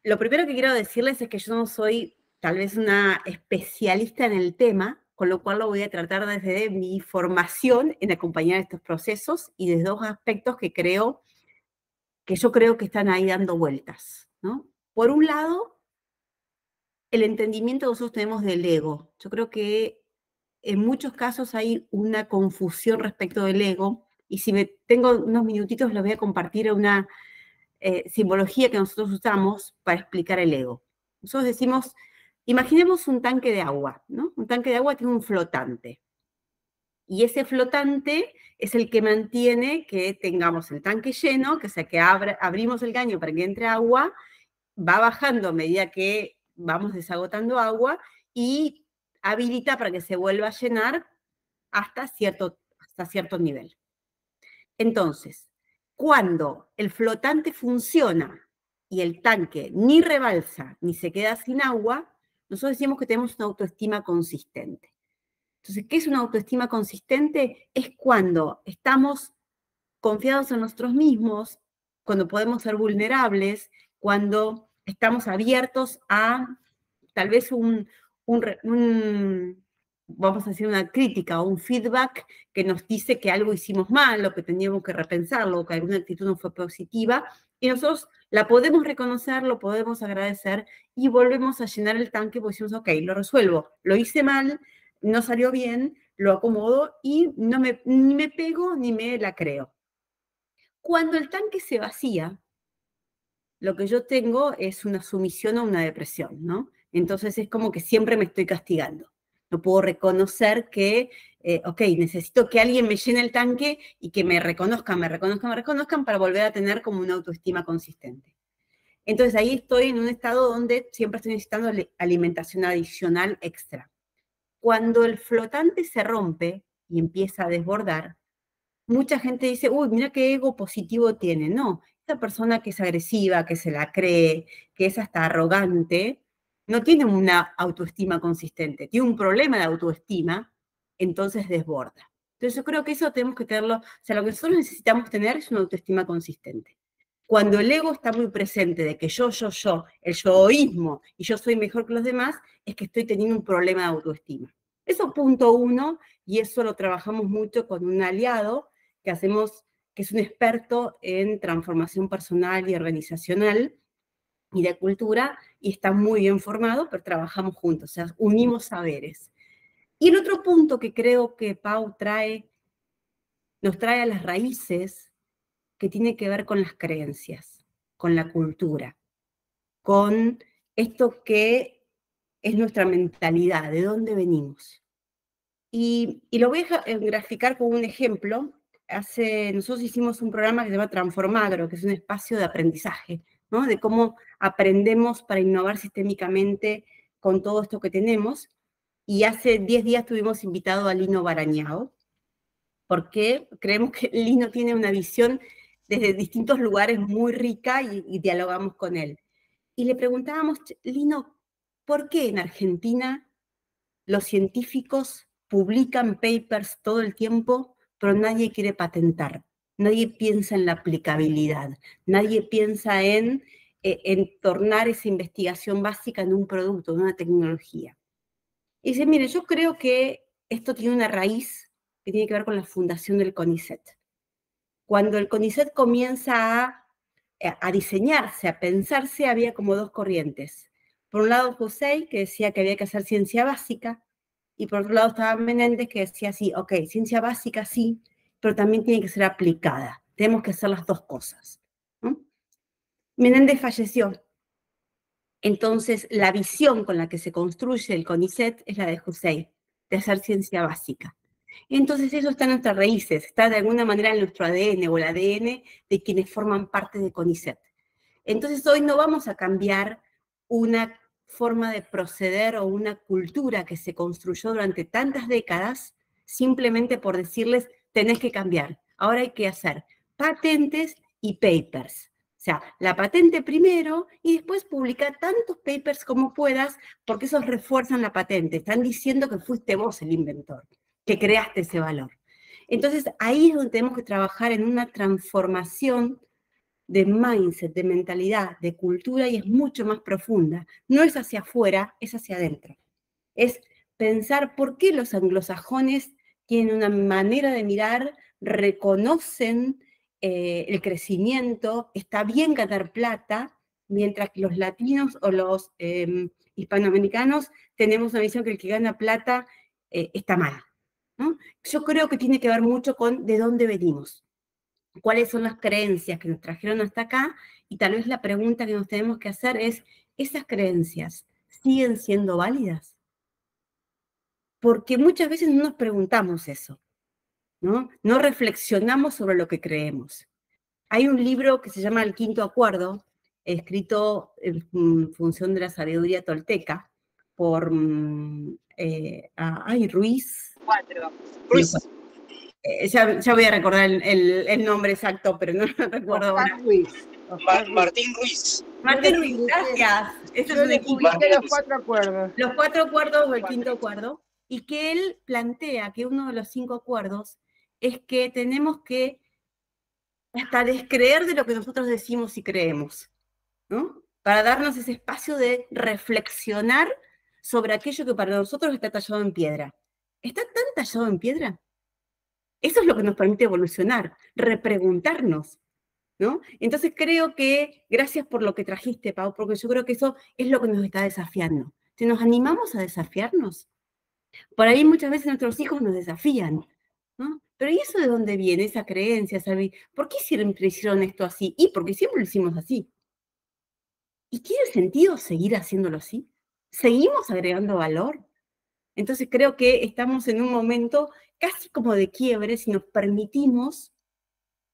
Lo primero que quiero decirles es que yo no soy tal vez una especialista en el tema, con lo cual lo voy a tratar desde mi formación en acompañar estos procesos y desde dos aspectos que yo creo que están ahí dando vueltas, ¿no? Por un lado, el entendimiento que nosotros tenemos del ego. Yo creo que en muchos casos hay una confusión respecto del ego, y si tengo unos minutitos les voy a compartir una simbología que nosotros usamos para explicar el ego. Nosotros decimos, imaginemos un tanque de agua, ¿no? Un tanque de agua tiene un flotante. Y ese flotante es el que mantiene que tengamos el tanque lleno, que sea que abrimos el caño para que entre agua, va bajando a medida que vamos desagotando agua y habilita para que se vuelva a llenar hasta cierto nivel. Entonces, cuando el flotante funciona y el tanque ni rebalsa ni se queda sin agua, nosotros decimos que tenemos una autoestima consistente. Entonces, ¿qué es una autoestima consistente? Es cuando estamos confiados en nosotros mismos, cuando podemos ser vulnerables, cuando estamos abiertos a tal vez vamos a decir, una crítica o un feedback que nos dice que algo hicimos mal, o que teníamos que repensarlo, o que alguna actitud no fue positiva, y nosotros la podemos reconocer, lo podemos agradecer, y volvemos a llenar el tanque porque decimos, ok, lo resuelvo, lo hice mal, no salió bien, lo acomodo, y ni me pego ni me la creo. Cuando el tanque se vacía, lo que yo tengo es una sumisión o una depresión, ¿no? Entonces es como que siempre me estoy castigando. No puedo reconocer que, ok, necesito que alguien me llene el tanque y que me reconozcan para volver a tener como una autoestima consistente. Entonces ahí estoy en un estado donde siempre estoy necesitando alimentación adicional extra. Cuando el flotante se rompe y empieza a desbordar, mucha gente dice, uy, mira qué ego positivo tiene. No, esa persona que es agresiva, que se la cree, que es hasta arrogante, no tiene una autoestima consistente, tiene un problema de autoestima, entonces desborda. Entonces yo creo que eso tenemos que tenerlo, o sea, lo que nosotros necesitamos tener es una autoestima consistente. Cuando el ego está muy presente de que yo, el yoísmo, y yo soy mejor que los demás, es que estoy teniendo un problema de autoestima. Eso punto uno, y eso lo trabajamos mucho con un aliado que es un experto en transformación personal y organizacional y de cultura, y está muy bien formado, pero trabajamos juntos, o sea, unimos saberes. Y el otro punto que creo que Pau nos trae a las raíces, que tiene que ver con las creencias, con la cultura, con esto que es nuestra mentalidad, de dónde venimos. Y lo voy a graficar con un ejemplo. Nosotros hicimos un programa que se llama Transformagro, que es un espacio de aprendizaje, ¿no? De cómo aprendemos para innovar sistémicamente con todo esto que tenemos. Y hace 10 días tuvimos invitado a Lino Barañao, porque creemos que Lino tiene una visión desde distintos lugares muy rica y dialogamos con él. Y le preguntábamos, Lino, ¿por qué en Argentina los científicos publican papers todo el tiempo, pero nadie quiere patentar? Nadie piensa en la aplicabilidad, nadie piensa en tornar esa investigación básica en un producto, en una tecnología. Y dice, mire, yo creo que esto tiene una raíz que tiene que ver con la fundación del CONICET. Cuando el CONICET comienza a diseñarse, a pensarse, había como dos corrientes. Por un lado, José, que decía que había que hacer ciencia básica, y por otro lado estaba Menéndez, que decía sí, ok, ciencia básica sí, pero también tiene que ser aplicada. Tenemos que hacer las dos cosas, ¿no? Menéndez falleció. Entonces, la visión con la que se construye el CONICET es la de José, de hacer ciencia básica. Entonces, eso está en nuestras raíces, está de alguna manera en nuestro ADN o el ADN de quienes forman parte de CONICET. Entonces, hoy no vamos a cambiar una forma de proceder o una cultura que se construyó durante tantas décadas simplemente por decirles, tenés que cambiar. ahora hay que hacer patentes y papers. O sea, la patente primero y después publica tantos papers como puedas, porque esos refuerzan la patente. Están diciendo que fuiste vos el inventor, que creaste ese valor. Entonces, ahí es donde tenemos que trabajar en una transformación de mindset, de mentalidad, de cultura, y es mucho más profunda. No es hacia afuera, es hacia adentro. Es pensar por qué los anglosajones tienen una manera de mirar, reconocen el crecimiento, está bien ganar plata, mientras que los latinos o los hispanoamericanos tenemos una visión que el que gana plata está mal, ¿no? Yo creo que tiene que ver mucho con de dónde venimos, cuáles son las creencias que nos trajeron hasta acá, y tal vez la pregunta que nos tenemos que hacer es, ¿esas creencias siguen siendo válidas? Porque muchas veces no nos preguntamos eso, ¿no? No reflexionamos sobre lo que creemos. Hay un libro que se llama El Quinto Acuerdo, escrito en función de la sabiduría tolteca, por Ruiz. Ruiz. Ya voy a recordar el nombre exacto, pero no lo recuerdo ahora. Martín Ruiz. Martín Ruiz, gracias. Yo le publiqué los 4 acuerdos. Los 4 acuerdos o el quinto acuerdo, y que él plantea que uno de los 5 acuerdos es que tenemos que hasta descreer de lo que nosotros decimos y creemos, ¿no? Para darnos ese espacio de reflexionar sobre aquello que para nosotros está tallado en piedra. ¿Está tan tallado en piedra? Eso es lo que nos permite evolucionar, repreguntarnos, ¿no? Entonces creo que, gracias por lo que trajiste, Pau, porque yo creo que eso es lo que nos está desafiando. Si nos animamos a desafiarnos, por ahí muchas veces nuestros hijos nos desafían, ¿no? Pero ¿y eso de dónde viene, esa creencia? ¿Sabe? ¿Por qué siempre hicieron esto así? Y porque siempre lo hicimos así. ¿Y tiene sentido seguir haciéndolo así? ¿Seguimos agregando valor? Entonces creo que estamos en un momento casi como de quiebre si nos permitimos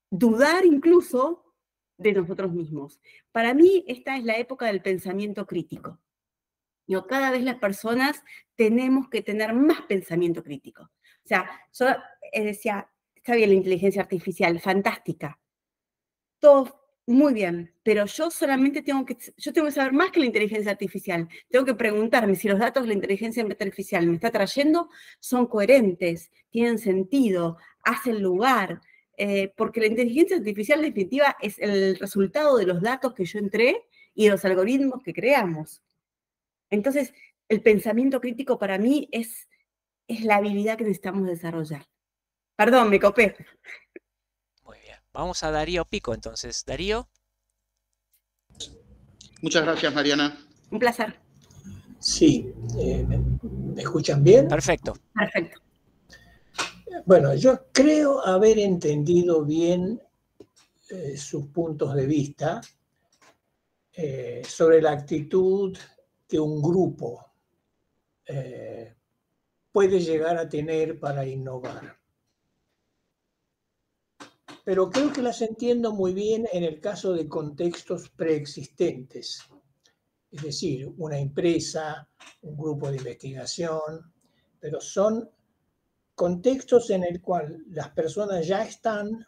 dudar incluso de nosotros mismos. Para mí esta es la época del pensamiento crítico. Cada vez las personas tenemos que tener más pensamiento crítico. O sea, yo decía, está bien la inteligencia artificial, fantástica, todo muy bien, pero yo solamente tengo que saber más que la inteligencia artificial. Tengo que preguntarme si los datos de la inteligencia artificial me está trayendo son coherentes, tienen sentido, hacen lugar, porque la inteligencia artificial en definitiva es el resultado de los datos que yo entré y de los algoritmos que creamos. Entonces, el pensamiento crítico para mí es la habilidad que necesitamos desarrollar. Perdón, me copé. Muy bien. Vamos a Darío Pico, entonces. Darío. Muchas gracias, Mariana. Un placer. Sí. ¿Me escuchan bien? Perfecto. Perfecto. Bueno, yo creo haber entendido bien sus puntos de vista sobre la actitud que un grupo puede llegar a tener para innovar. Pero creo que las entiendo muy bien en el caso de contextos preexistentes, es decir, una empresa, un grupo de investigación, pero son contextos en el cual las personas ya están,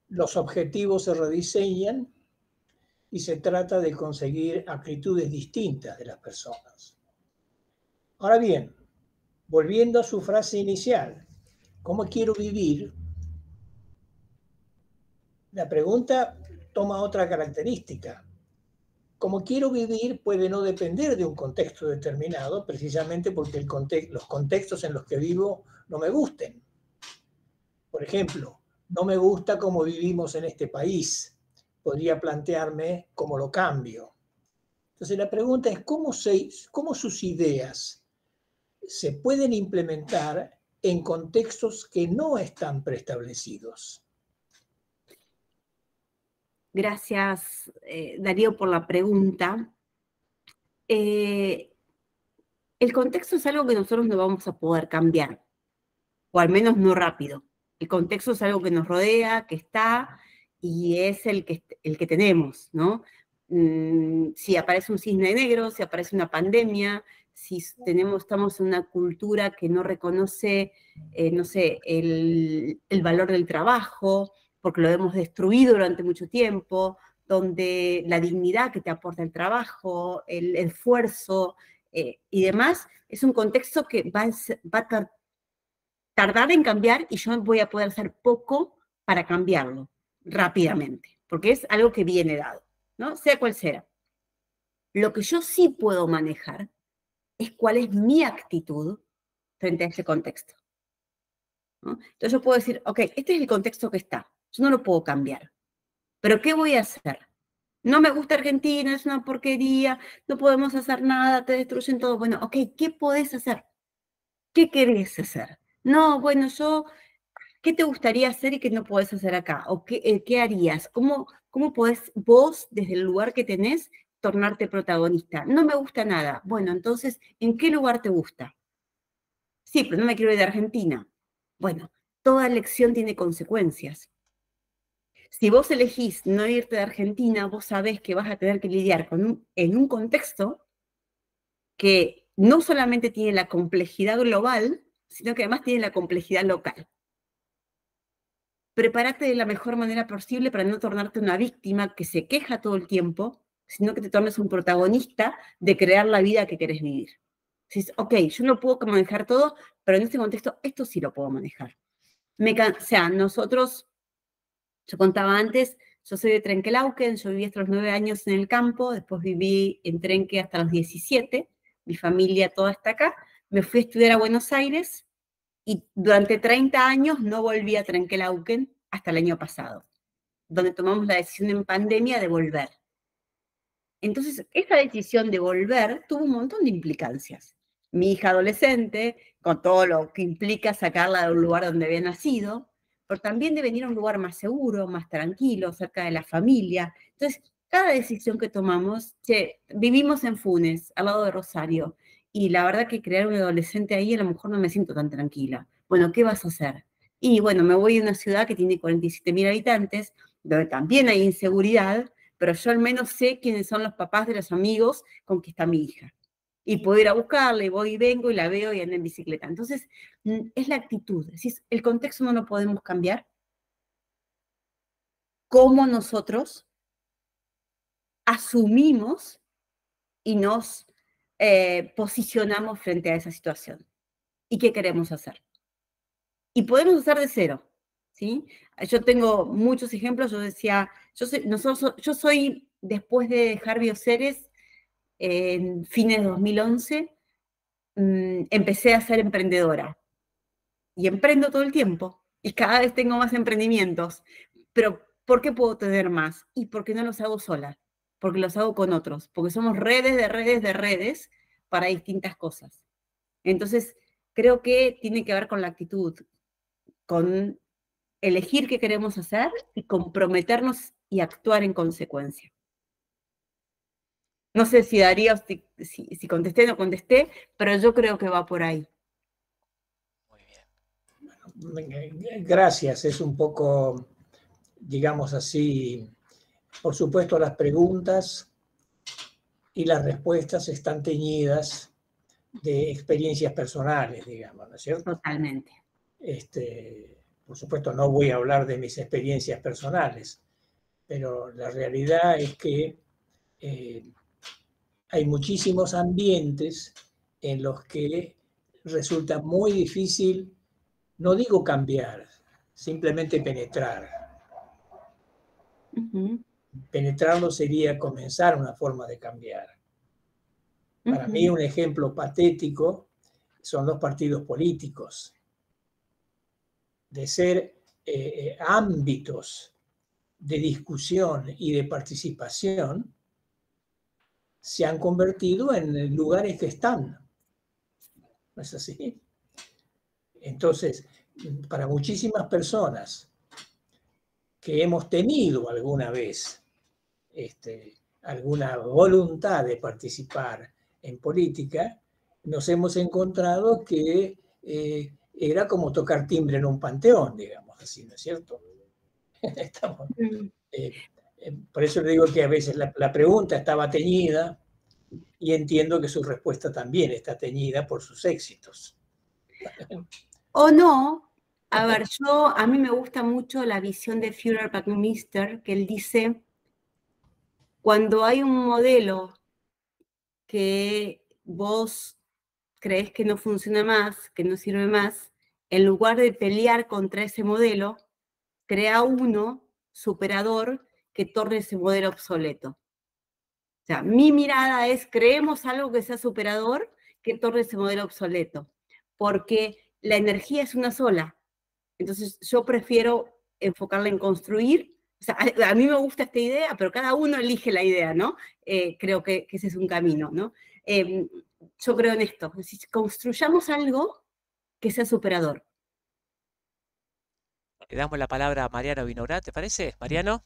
los objetivos se rediseñan y se trata de conseguir actitudes distintas de las personas. Ahora bien, volviendo a su frase inicial, ¿cómo quiero vivir? La pregunta toma otra característica. Como quiero vivir puede no depender de un contexto determinado, precisamente porque los contextos en los que vivo no me gusten. Por ejemplo, no me gusta cómo vivimos en este país. Podría plantearme cómo lo cambio. Entonces la pregunta es cómo sus ideas se pueden implementar en contextos que no están preestablecidos. Gracias, Darío, por la pregunta. El contexto es algo que nosotros no vamos a poder cambiar, o al menos no rápido. El contexto es algo que nos rodea, que está, y es el que tenemos, ¿no? Si aparece un cisne negro, si aparece una pandemia, si estamos en una cultura que no reconoce, no sé, el valor del trabajo, porque lo hemos destruido durante mucho tiempo, donde la dignidad que te aporta el trabajo, el esfuerzo y demás, es un contexto que va a tardar en cambiar y yo voy a poder hacer poco para cambiarlo rápidamente, porque es algo que viene dado, ¿no? Sea cual sea. Lo que yo sí puedo manejar es cuál es mi actitud frente a ese contexto, ¿no? Entonces yo puedo decir, ok, este es el contexto que está, yo no lo puedo cambiar, pero ¿qué voy a hacer? No me gusta Argentina, es una porquería, no podemos hacer nada, te destruyen todo. Bueno, ok, ¿qué podés hacer? ¿Qué querés hacer? No, bueno, ¿qué te gustaría hacer y qué no podés hacer acá? ¿O qué harías? ¿Cómo podés vos, desde el lugar que tenés, tornarte protagonista? No me gusta nada. Bueno, entonces, ¿en qué lugar te gusta? Sí, pero no me quiero ir de Argentina. Bueno, toda elección tiene consecuencias. Si vos elegís no irte de Argentina, vos sabés que vas a tener que lidiar en un contexto que no solamente tiene la complejidad global, sino que además tiene la complejidad local. Prepárate de la mejor manera posible para no tornarte una víctima que se queja todo el tiempo, sino que te tornes un protagonista de crear la vida que querés vivir. Dices, ok, yo no puedo manejar todo, pero en este contexto esto sí lo puedo manejar. O sea, nosotros, yo contaba antes, yo soy de Trenquelauquen, yo viví hasta los 9 años en el campo, después viví en Trenque hasta los 17, mi familia toda está acá, me fui a estudiar a Buenos Aires y durante 30 años no volví a Trenquelauquen hasta el año pasado, donde tomamos la decisión en pandemia de volver. Entonces, esa decisión de volver tuvo un montón de implicancias. Mi hija adolescente, con todo lo que implica sacarla de un lugar donde había nacido, pero también de venir a un lugar más seguro, más tranquilo, cerca de la familia. Entonces, cada decisión que tomamos, vivimos en Funes, al lado de Rosario, y la verdad que crear un adolescente ahí a lo mejor no me siento tan tranquila. Bueno, ¿qué vas a hacer? Y bueno, me voy a una ciudad que tiene 47.000 habitantes, donde también hay inseguridad, pero yo al menos sé quiénes son los papás de los amigos con que está mi hija. Y puedo ir a buscarla, y voy y vengo, y la veo y ando en bicicleta. Entonces, es la actitud. El contexto no lo podemos cambiar. ¿Cómo nosotros asumimos y nos posicionamos frente a esa situación? ¿Y qué queremos hacer? Y podemos hacer de cero, ¿sí? Yo tengo muchos ejemplos. Yo decía, yo soy, después de dejar Bioceres, en fines de 2011, empecé a ser emprendedora. Y emprendo todo el tiempo. Y cada vez tengo más emprendimientos. Pero, ¿por qué puedo tener más? Y porque no los hago sola. Porque los hago con otros. Porque somos redes de redes de redes para distintas cosas. Entonces, creo que tiene que ver con la actitud, con elegir qué queremos hacer y comprometernos y actuar en consecuencia. No sé si Darío, si contesté o no contesté, pero yo creo que va por ahí. Muy bien. Gracias, es un poco, digamos así, por supuesto las preguntas y las respuestas están teñidas de experiencias personales, digamos, ¿no es cierto? Totalmente. Por supuesto no voy a hablar de mis experiencias personales, pero la realidad es que hay muchísimos ambientes en los que resulta muy difícil, no digo cambiar, simplemente penetrar. Uh-huh. Penetrarlo sería comenzar una forma de cambiar. Para mí un ejemplo patético son los partidos políticos. De ser ámbitos de discusión y de participación, se han convertido en lugares que están. ¿No es así? Entonces, para muchísimas personas que hemos tenido alguna vez alguna voluntad de participar en política, nos hemos encontrado que era como tocar timbre en un panteón, digamos así, ¿no es cierto? Por eso le digo que a veces la pregunta estaba teñida Y entiendo que su respuesta también está teñida por sus éxitos. O no. A ver, a mí me gusta mucho la visión de Führer Buckminster, que él dice, cuando hay un modelo que vos crees que no funciona más, que no sirve más, en lugar de pelear contra ese modelo, crea uno superador que torne ese modelo obsoleto. O sea, mi mirada es, creemos algo que sea superador, que torne ese modelo obsoleto, porque la energía es una sola. Entonces yo prefiero enfocarla en construir. O sea, a mí me gusta esta idea, pero cada uno elige la idea, ¿no? Creo que ese es un camino, ¿no? Yo creo en esto. Si construyamos algo que sea superador. Le damos la palabra a Mariano Vinograd, ¿te parece? Mariano.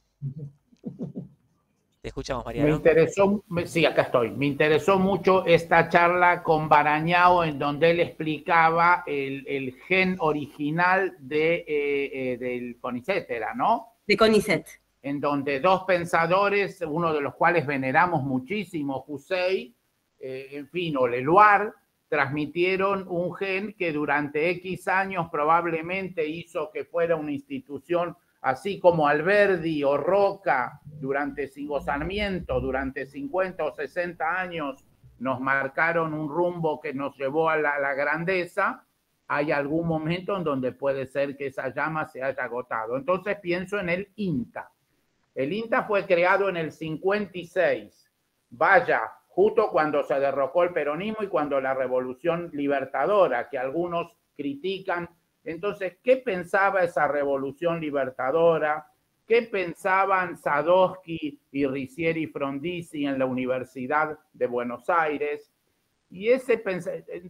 Te escuchamos, Mariano. Me interesó, sí, acá estoy. Me interesó mucho esta charla con Barañao, en donde él explicaba el gen original del CONICET, ¿no? De CONICET. En donde dos pensadores, uno de los cuales veneramos muchísimo, Husserl, en fin, o Leloir, transmitieron un gen que durante X años probablemente hizo que fuera una institución, así como Alberdi o Roca, o Sarmiento, durante 50 o 60 años nos marcaron un rumbo que nos llevó a la grandeza. Hay algún momento en donde puede ser que esa llama se haya agotado. Entonces pienso en el INTA. El INTA fue creado en el 56. Vaya, justo cuando se derrocó el peronismo y cuando la revolución libertadora, que algunos critican. Entonces, ¿qué pensaba esa revolución libertadora? ¿Qué pensaban Sadowski y Ricieri Frondizi en la Universidad de Buenos Aires? Y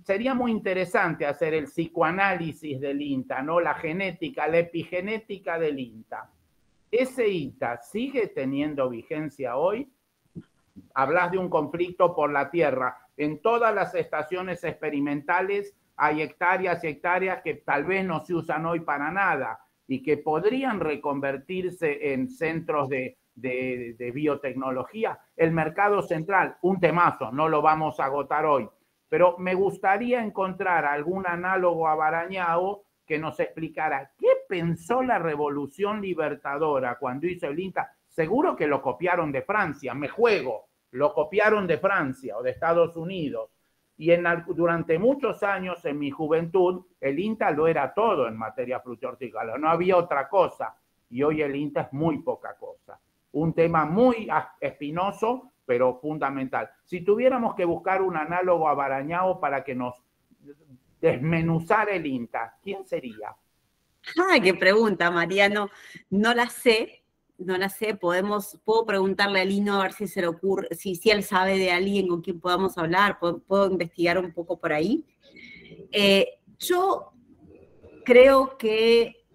sería muy interesante hacer el psicoanálisis del INTA, ¿no? La genética, la epigenética del INTA. ¿Ese INTA sigue teniendo vigencia hoy? Hablas de un conflicto por la tierra. En todas las estaciones experimentales hay hectáreas y hectáreas que tal vez no se usan hoy para nada y que podrían reconvertirse en centros de biotecnología. El mercado central, un temazo, no lo vamos a agotar hoy, pero me gustaría encontrar algún análogo a Barañao que nos explicara qué pensó la revolución libertadora cuando hizo el INTA. Seguro que lo copiaron de Francia, me juego, lo copiaron de Francia o de Estados Unidos. Y durante muchos años, en mi juventud, el INTA lo era todo en materia frutícola, no había otra cosa. Y hoy el INTA es muy poca cosa. Un tema muy espinoso, pero fundamental. Si tuviéramos que buscar un análogo a Barañao para que nos desmenuzara el INTA, ¿quién sería? ¡Ay, qué pregunta, Mariano! No la sé. Puedo preguntarle a Lino a ver si se le ocurre, si él sabe de alguien con quien podamos hablar, puedo investigar un poco por ahí. Yo creo que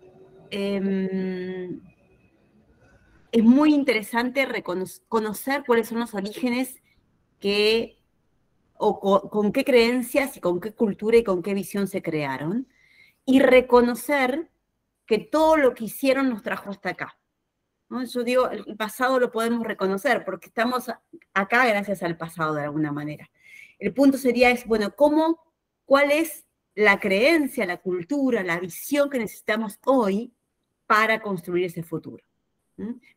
es muy interesante conocer cuáles son los orígenes con qué creencias y con qué cultura y con qué visión se crearon, y reconocer que todo lo que hicieron nos trajo hasta acá. ¿No? Yo digo, el pasado lo podemos reconocer porque estamos acá gracias al pasado de alguna manera. El punto sería, bueno, ¿cuál es la creencia, la cultura, la visión que necesitamos hoy para construir ese futuro?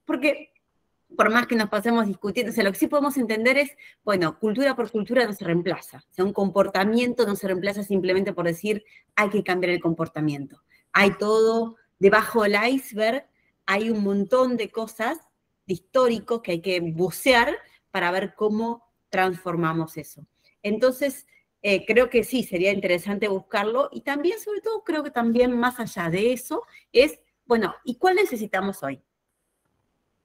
Porque por más que nos pasemos discutiendo, o sea, lo que sí podemos entender es, bueno, cultura por cultura no se reemplaza. O sea, un comportamiento no se reemplaza simplemente por decir, hay que cambiar el comportamiento. Hay todo debajo del iceberg, hay un montón de cosas, de históricos, que hay que bucear para ver cómo transformamos eso. Entonces, creo que sí, sería interesante buscarlo, y también, sobre todo, creo que también más allá de eso, es, bueno, ¿y cuál necesitamos hoy?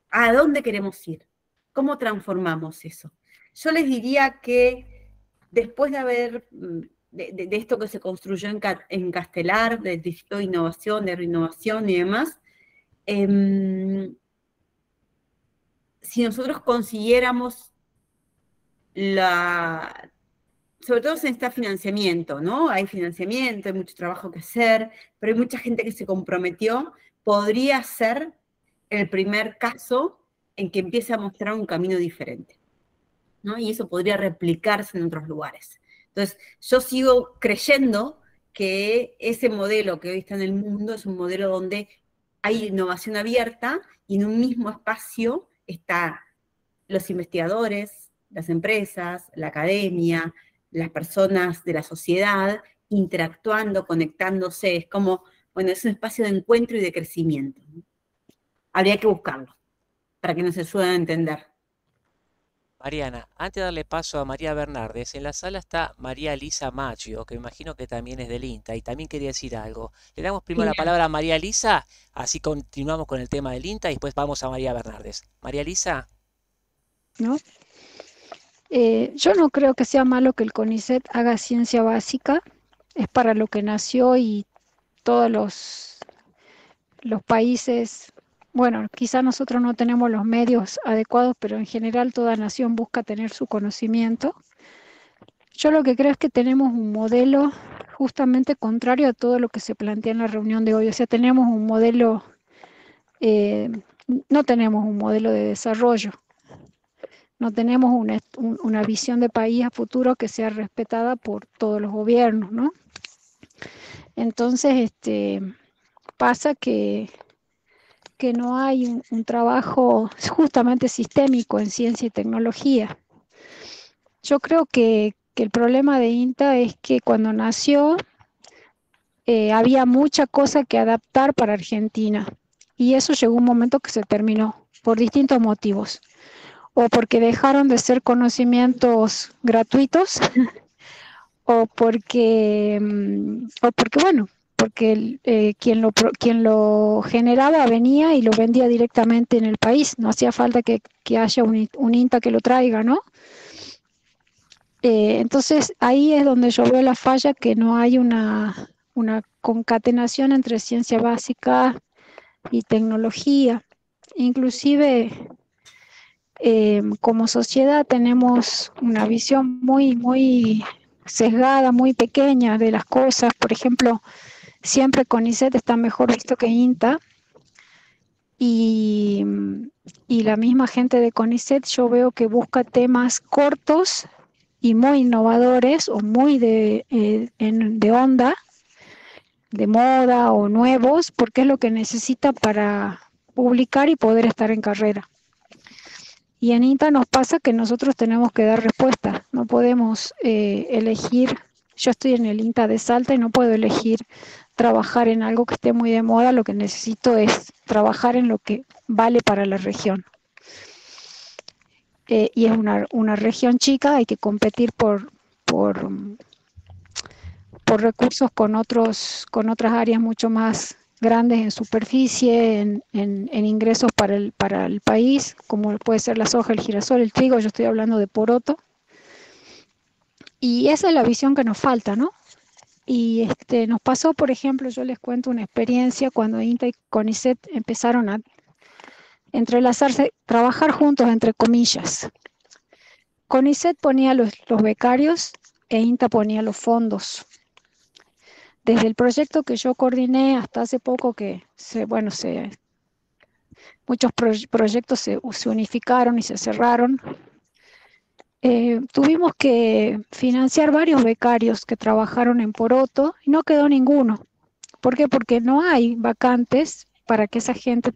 ¿A dónde queremos ir? ¿Cómo transformamos eso? Yo les diría que después de esto que se construyó en Castelar, del Distrito de Innovación, de Reinnovación y demás, si nosotros consiguiéramos sobre todo se necesita financiamiento, ¿no? Hay financiamiento, hay mucho trabajo que hacer, pero hay mucha gente que se comprometió, podría ser el primer caso en que empiece a mostrar un camino diferente. ¿no? Y eso podría replicarse en otros lugares. Entonces, yo sigo creyendo que ese modelo que hoy está en el mundo es un modelo donde hay innovación abierta y en un mismo espacio están los investigadores, las empresas, la academia, las personas de la sociedad interactuando, conectándose. Es como, bueno, es un espacio de encuentro y de crecimiento, ¿no? Habría que buscarlo para que nos ayuden a entender. Mariana, antes de darle paso a María Bernardes, en la sala está María Elisa Maggio, que me imagino que también es del INTA y también quería decir algo. Le damos primero la Bien. palabra a María Elisa, así continuamos con el tema del INTA y después vamos a María Bernardes. María Elisa. ¿No? Yo no creo que sea malo que el CONICET haga ciencia básica, es para lo que nació y todos los países, bueno, quizá nosotros no tenemos los medios adecuados, pero en general toda nación busca tener su conocimiento. Yo lo que creo es que tenemos un modelo justamente contrario a todo lo que se plantea en la reunión de hoy. O sea, tenemos un modelo, no tenemos un modelo de desarrollo, no tenemos una visión de país a futuro que sea respetada por todos los gobiernos, ¿no? Entonces, pasa que no hay un trabajo justamente sistémico en ciencia y tecnología. Yo creo que el problema de INTA es que cuando nació había mucha cosa que adaptar para Argentina y eso llegó un momento que se terminó por distintos motivos, o porque dejaron de ser conocimientos gratuitos o porque bueno, porque quien lo generaba venía y lo vendía directamente en el país, no hacía falta que haya un INTA que lo traiga, ¿no? Entonces ahí es donde yo veo la falla, que no hay una concatenación entre ciencia básica y tecnología. Inclusive como sociedad tenemos una visión muy sesgada, muy pequeña de las cosas. Por ejemplo, siempre CONICET está mejor visto que INTA, y la misma gente de CONICET yo veo que busca temas cortos y muy innovadores o muy de onda, de moda o nuevos, porque es lo que necesita para publicar y poder estar en carrera. Y en INTA nos pasa que nosotros tenemos que dar respuesta, no podemos elegir. Yo estoy en el INTA de Salta y no puedo elegir trabajar en algo que esté muy de moda. Lo que necesito es trabajar en lo que vale para la región. Y es una región chica, hay que competir por recursos con otras áreas mucho más grandes en superficie, en ingresos para el país, como puede ser la soja, el girasol, el trigo. Yo estoy hablando de poroto. Y esa es la visión que nos falta, ¿no? Y nos pasó, por ejemplo, yo les cuento una experiencia cuando INTA y CONICET empezaron a entrelazarse, trabajar juntos, entre comillas. CONICET ponía los becarios e INTA ponía los fondos. Desde el proyecto que yo coordiné hasta hace poco que muchos proyectos se unificaron y se cerraron, tuvimos que financiar varios becarios que trabajaron en poroto y no quedó ninguno. ¿Por qué? Porque no hay vacantes para que esa gente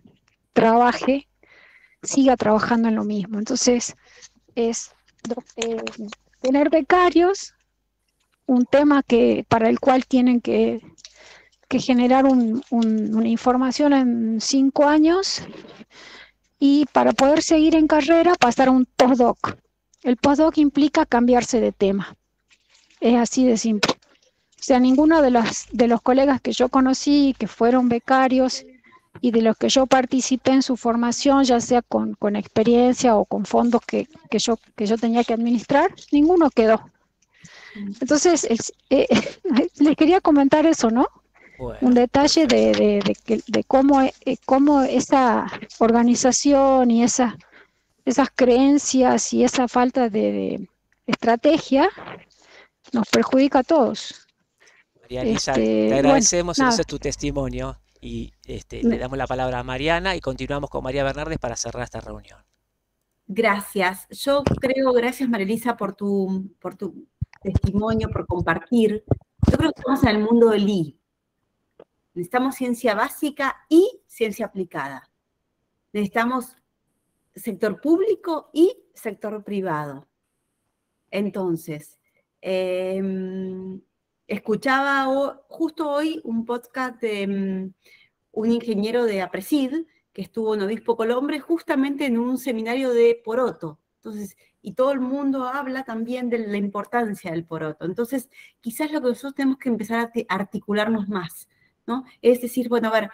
siga trabajando en lo mismo. Entonces, es tener becarios, un tema para el cual tienen que generar una información en 5 años, y para poder seguir en carrera pasar a un postdoc. El postdoc implica cambiarse de tema. Es así de simple. O sea, ninguno de los colegas que yo conocí, que fueron becarios, y de los que yo participé en su formación, ya sea con experiencia o con fondos que yo tenía que administrar, ninguno quedó. Entonces, les quería comentar eso, ¿no? Bueno. Un detalle de cómo esa organización y esas creencias y esa falta de estrategia nos perjudica a todos. María Elisa, te agradecemos entonces tu testimonio y le damos la palabra a Mariana y continuamos con María Bernardes para cerrar esta reunión. Gracias. Yo creo, gracias Marilisa por tu testimonio, por compartir. Yo creo que estamos en el mundo del I. Necesitamos ciencia básica y ciencia aplicada. Necesitamos sector público y sector privado. Entonces, escuchaba justo hoy un podcast de un ingeniero de APRESID que estuvo en Obispo Colombres justamente en un seminario de poroto. Entonces, y todo el mundo habla también de la importancia del poroto. Entonces, quizás lo que nosotros tenemos que empezar a articularnos más, ¿no? Es decir, bueno, a ver,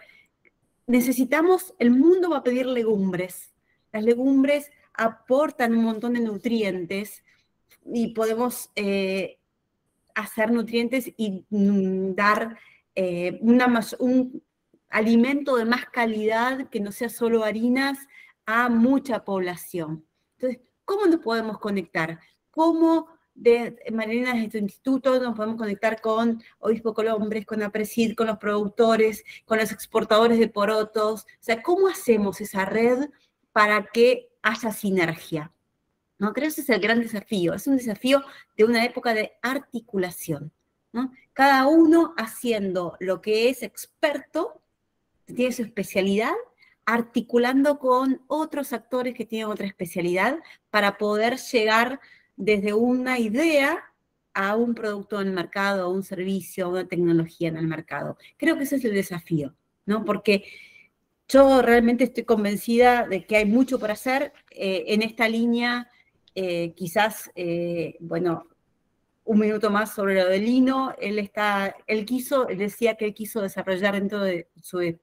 necesitamos, el mundo va a pedir legumbres. Las legumbres aportan un montón de nutrientes y podemos hacer nutrientes y dar un alimento de más calidad que no sea solo harinas a mucha población. Entonces, ¿cómo nos podemos conectar? ¿Cómo Marilena, desde tu instituto nos podemos conectar con Obispo Colombres, con APRESID, con los productores, con los exportadores de porotos? O sea, ¿cómo hacemos esa red para que haya sinergia? ¿No? Creo que ese es el gran desafío. Es un desafío de una época de articulación, ¿no? Cada uno haciendo lo que es experto, tiene su especialidad, articulando con otros actores que tienen otra especialidad para poder llegar desde una idea a un producto en el mercado, a un servicio, a una tecnología en el mercado. Creo que ese es el desafío, ¿no? Porque yo realmente estoy convencida de que hay mucho por hacer en esta línea. Quizás, bueno, un minuto más sobre lo del lino. Él decía que él quiso desarrollar dentro de su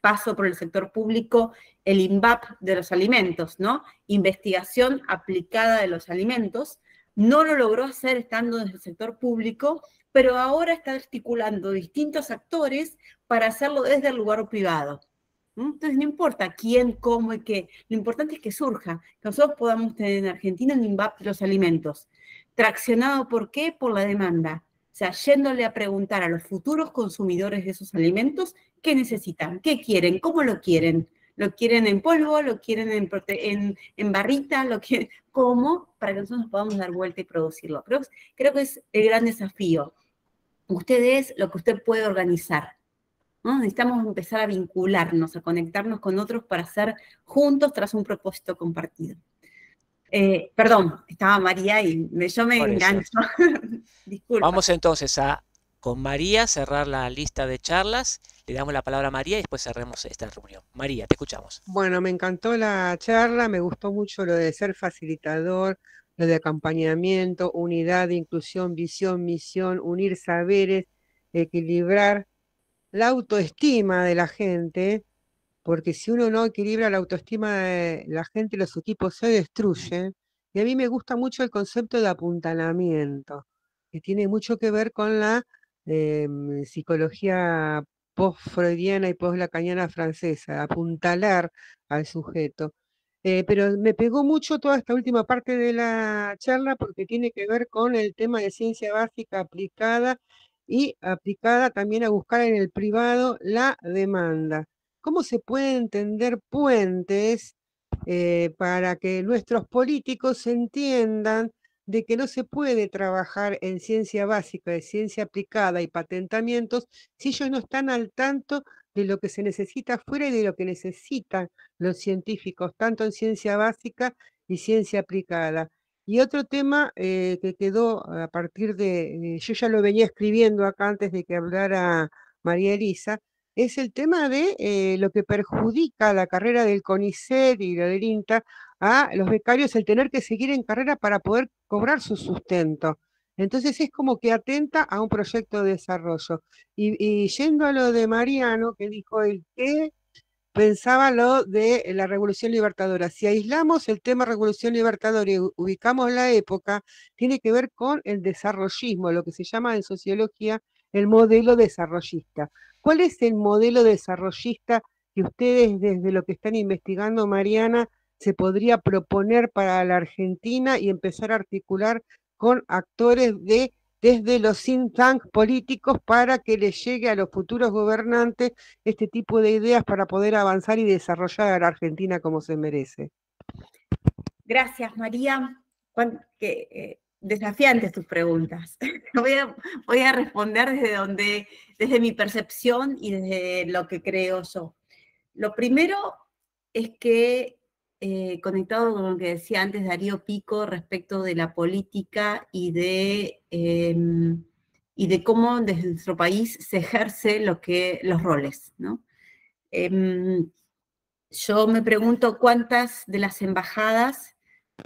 paso por el sector público el INVAP de los alimentos, ¿no? Investigación aplicada de los alimentos. No lo logró hacer estando en el sector público, pero ahora está articulando distintos actores para hacerlo desde el lugar privado. Entonces no importa quién, cómo y qué, lo importante es que surja, que nosotros podamos tener en Argentina el INVAP de los alimentos. ¿Traccionado por qué? Por la demanda. O sea, yéndole a preguntar a los futuros consumidores de esos alimentos qué necesitan, qué quieren, cómo lo quieren. ¿Lo quieren en polvo? ¿Lo quieren en barrita? ¿Lo quieren cómo? Para que nosotros nos podamos dar vuelta y producirlo. Creo que es el gran desafío. Usted es lo que usted puede organizar, ¿no? Necesitamos empezar a vincularnos, a conectarnos con otros para hacer juntos tras un propósito compartido. Perdón, estaba María y yo me engancho. Disculpa. Vamos entonces con María cerrar la lista de charlas. Le damos la palabra a María y después cerremos esta reunión. María, te escuchamos. Bueno, me encantó la charla, me gustó mucho lo de ser facilitador, lo de acompañamiento, unidad, inclusión, visión, misión, unir saberes, equilibrar la autoestima de la gente, porque si uno no equilibra la autoestima de la gente, los equipos se destruyen. Y a mí me gusta mucho el concepto de apuntalamiento, que tiene mucho que ver con la psicología post-freudiana y post-lacaniana francesa, apuntalar al sujeto. Pero me pegó mucho toda esta última parte de la charla porque tiene que ver con el tema de ciencia básica aplicada y aplicada también a buscar en el privado la demanda. ¿Cómo se pueden tender puentes para que nuestros políticos entiendan de que no se puede trabajar en ciencia básica, de ciencia aplicada y patentamientos si ellos no están al tanto de lo que se necesita afuera y de lo que necesitan los científicos, tanto en ciencia básica y ciencia aplicada? Y otro tema que quedó a partir de, yo ya lo venía escribiendo acá antes de que hablara María Elisa, es el tema de lo que perjudica la carrera del CONICET y la del INTA a los becarios, el tener que seguir en carrera para poder cobrar su sustento. Entonces es como que atenta a un proyecto de desarrollo. Y yendo a lo de Mariano, que dijo el que pensaba lo de la Revolución Libertadora. Si aislamos el tema Revolución Libertadora y ubicamos la época, tiene que ver con el desarrollismo, lo que se llama en sociología el modelo desarrollista. ¿Cuál es el modelo desarrollista que ustedes, desde lo que están investigando, Mariana, se podría proponer para la Argentina y empezar a articular con actores desde los think tank políticos para que les llegue a los futuros gobernantes este tipo de ideas para poder avanzar y desarrollar a la Argentina como se merece? Gracias, María. Desafiantes tus preguntas. Voy a responder desde mi percepción y desde lo que creo yo. Lo primero es que, conectado con lo que decía antes Darío Pico respecto de la política y de cómo desde nuestro país se ejerce los roles, ¿no? Yo me pregunto cuántas de las embajadas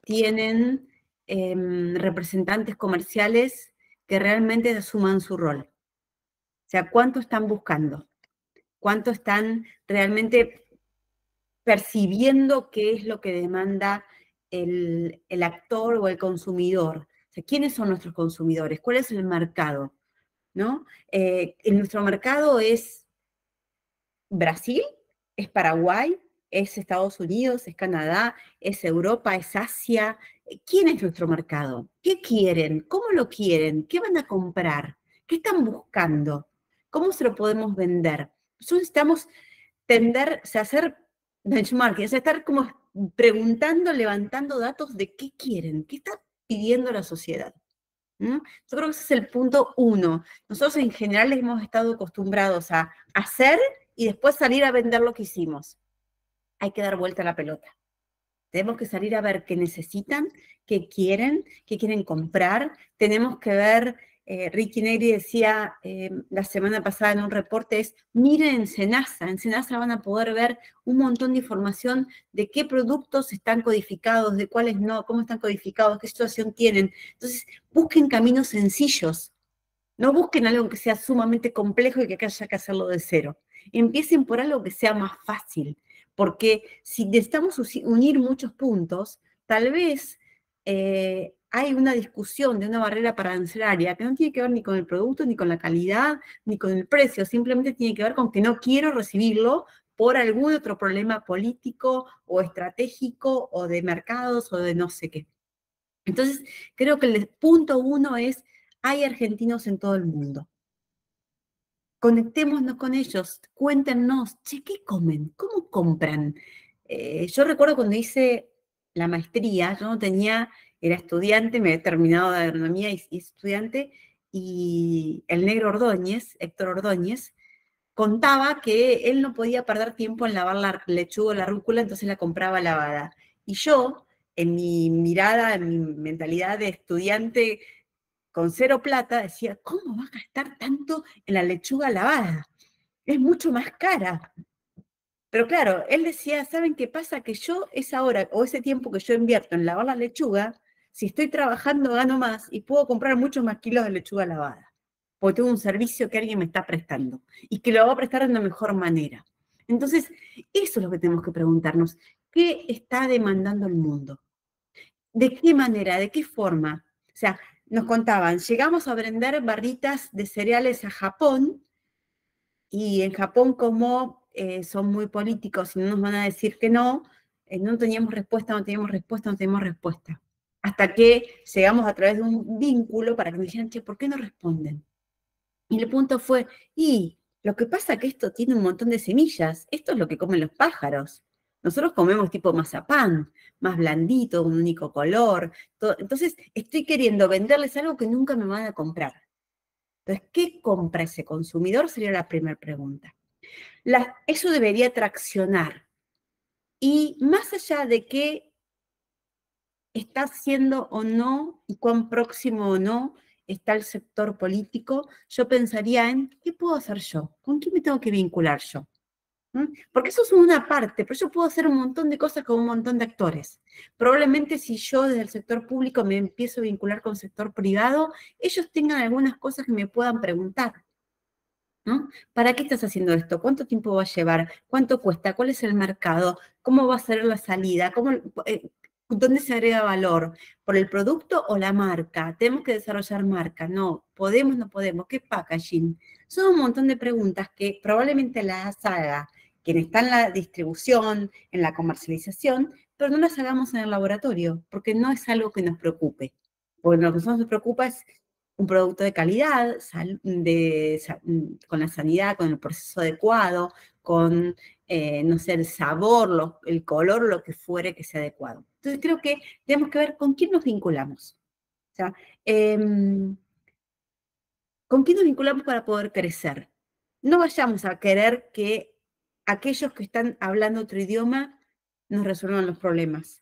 tienen representantes comerciales que realmente asuman su rol. O sea, ¿cuánto están buscando? ¿Cuánto están realmente percibiendo qué es lo que demanda el actor o el consumidor? O sea, ¿quiénes son nuestros consumidores? ¿Cuál es el mercado? ¿No? Nuestro mercado es Brasil, es Paraguay, es Estados Unidos, es Canadá, es Europa, es Asia. ¿Quién es nuestro mercado? ¿Qué quieren? ¿Cómo lo quieren? ¿Qué van a comprar? ¿Qué están buscando? ¿Cómo se lo podemos vender? Nosotros necesitamos hacer benchmarking, o sea, estar como preguntando, levantando datos de qué quieren, qué está pidiendo la sociedad. Yo creo que ese es el punto 1. Nosotros en general hemos estado acostumbrados a hacer y después salir a vender lo que hicimos. Hay que dar vuelta a la pelota. Tenemos que salir a ver qué necesitan, qué quieren comprar. Tenemos que ver, Ricky Negri decía la semana pasada en un reporte, miren en Senasa. En Senasa van a poder ver un montón de información de qué productos están codificados, de cuáles no, cómo están codificados, qué situación tienen. Entonces, busquen caminos sencillos. No busquen algo que sea sumamente complejo y que haya que hacerlo de cero. Empiecen por algo que sea más fácil. Porque si necesitamos unir muchos puntos, tal vez hay una discusión de una barrera arancelaria que no tiene que ver ni con el producto, ni con la calidad, ni con el precio, simplemente tiene que ver con que no quiero recibirlo por algún otro problema político o estratégico o de mercados o de no sé qué. Entonces, creo que el punto 1 es, hay argentinos en todo el mundo. Conectémonos con ellos, cuéntenos, che, ¿qué comen? ¿Cómo compran? Yo recuerdo cuando hice la maestría, yo no tenía, era estudiante, me había terminado de agronomía y estudiante, y el negro Ordóñez, Héctor Ordóñez, contaba que él no podía perder tiempo en lavar la lechuga o la rúcula, entonces la compraba lavada. Y yo, en mi mirada, en mi mentalidad de estudiante con cero plata, decía, ¿cómo va a gastar tanto en la lechuga lavada? Es mucho más cara. Pero claro, él decía, ¿saben qué pasa? Que yo esa hora o ese tiempo que yo invierto en lavar la lechuga, si estoy trabajando gano más y puedo comprar muchos más kilos de lechuga lavada, porque tengo un servicio que alguien me está prestando y que lo va a prestar de una mejor manera. Entonces, eso es lo que tenemos que preguntarnos. ¿Qué está demandando el mundo? ¿De qué manera? ¿De qué forma? O sea, nos contaban, llegamos a vender barritas de cereales a Japón, y en Japón, como son muy políticos y no nos van a decir que no, no teníamos respuesta, no teníamos respuesta, no teníamos respuesta. Hasta que llegamos a través de un vínculo para que nos dijeran, che, ¿por qué no responden? Y el punto fue, y lo que pasa es que esto tiene un montón de semillas, esto es lo que comen los pájaros. Nosotros comemos tipo mazapán, más blandito, un único color. Todo. Entonces, estoy queriendo venderles algo que nunca me van a comprar. Entonces, ¿qué compra ese consumidor? Sería la primera pregunta. Eso debería traccionar. Y más allá de qué está haciendo o no, y cuán próximo o no está el sector político, yo pensaría en, ¿qué puedo hacer yo? ¿Con quién me tengo que vincular yo? Porque eso es una parte, pero yo puedo hacer un montón de cosas con un montón de actores. Probablemente si yo desde el sector público me empiezo a vincular con el sector privado, ellos tengan algunas cosas que me puedan preguntar. ¿No? ¿Para qué estás haciendo esto? ¿Cuánto tiempo va a llevar? ¿Cuánto cuesta? ¿Cuál es el mercado? ¿Cómo va a ser la salida? ¿Dónde se agrega valor? ¿Por el producto o la marca? ¿Tenemos que desarrollar marca? No. ¿Podemos? No podemos. ¿Qué packaging? Son un montón de preguntas que probablemente las haga quien está en la distribución, en la comercialización, pero no las hagamos en el laboratorio, porque no es algo que nos preocupe. Porque lo que nos preocupa es un producto de calidad, con la sanidad, con el proceso adecuado, con no sé, el sabor, el color, lo que fuere que sea adecuado. Entonces creo que tenemos que ver con quién nos vinculamos. O sea, ¿con quién nos vinculamos para poder crecer? No vayamos a querer que aquellos que están hablando otro idioma nos resuelvan los problemas.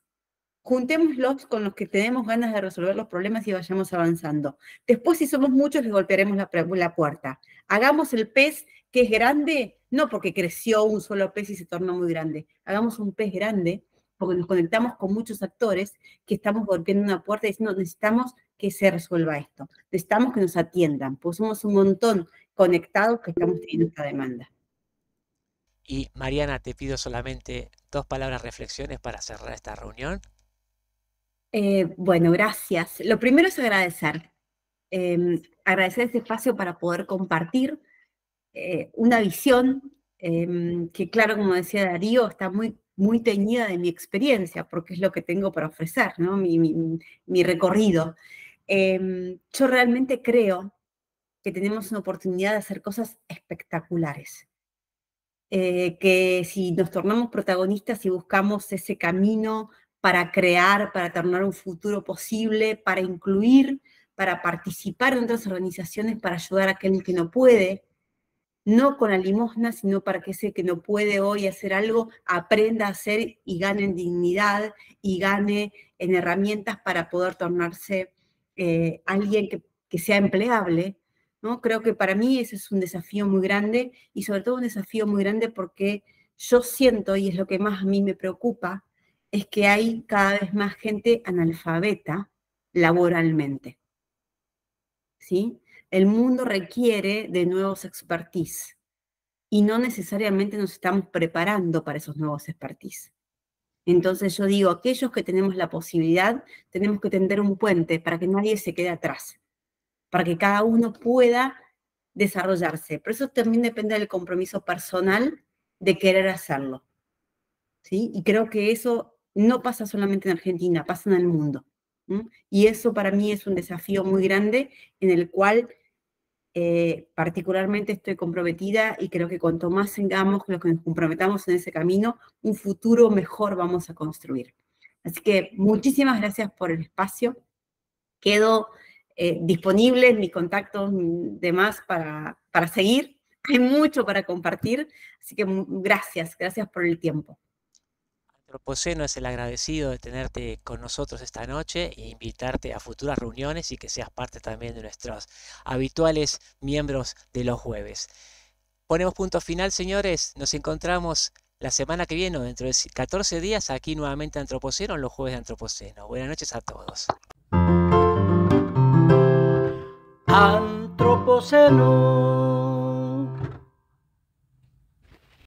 Juntémoslos con los que tenemos ganas de resolver los problemas y vayamos avanzando. Después, si somos muchos, les golpearemos la puerta. Hagamos el pez que es grande, no porque creció un solo pez y se tornó muy grande. Hagamos un pez grande porque nos conectamos con muchos actores que estamos golpeando una puerta y diciendo, necesitamos que se resuelva esto. Necesitamos que nos atiendan, porque somos un montón conectados que estamos teniendo esta demanda. Y Mariana, te pido solamente 2 palabras reflexiones para cerrar esta reunión. Bueno, gracias. Lo primero es agradecer. Agradecer este espacio para poder compartir una visión que, claro, como decía Darío, está muy teñida de mi experiencia, porque es lo que tengo para ofrecer, ¿no? Mi recorrido. Yo realmente creo que tenemos una oportunidad de hacer cosas espectaculares. Que si nos tornamos protagonistas y buscamos ese camino para crear, para tornar un futuro posible, para incluir, para participar en otras organizaciones, para ayudar a aquel que no puede, no con la limosna, sino para que ese que no puede hoy hacer algo, aprenda a hacer y gane en dignidad y gane en herramientas para poder tornarse alguien que sea empleable, ¿no? Creo que para mí ese es un desafío muy grande y sobre todo un desafío muy grande porque yo siento, y es lo que más a mí me preocupa, es que hay cada vez más gente analfabeta laboralmente, ¿sí? El mundo requiere de nuevos expertise y no necesariamente nos estamos preparando para esos nuevos expertise. Entonces yo digo, aquellos que tenemos la posibilidad, tenemos que tender un puente para que nadie se quede atrás, para que cada uno pueda desarrollarse. Pero eso también depende del compromiso personal de querer hacerlo, ¿sí? Y creo que eso no pasa solamente en Argentina, pasa en el mundo. Y eso para mí es un desafío muy grande en el cual particularmente estoy comprometida y creo que cuanto más tengamos los que nos comprometamos en ese camino, un futuro mejor vamos a construir. Así que muchísimas gracias por el espacio. Quedo disponible, mis contactos, demás para seguir. Hay mucho para compartir, así que gracias por el tiempo. Antropoceno es el agradecido de tenerte con nosotros esta noche e invitarte a futuras reuniones y que seas parte también de nuestros habituales miembros de los jueves. Ponemos punto final, señores. Nos encontramos la semana que viene, dentro de 14 días, aquí nuevamente Antropoceno, en los jueves de Antropoceno. Buenas noches a todos. Antropoceno.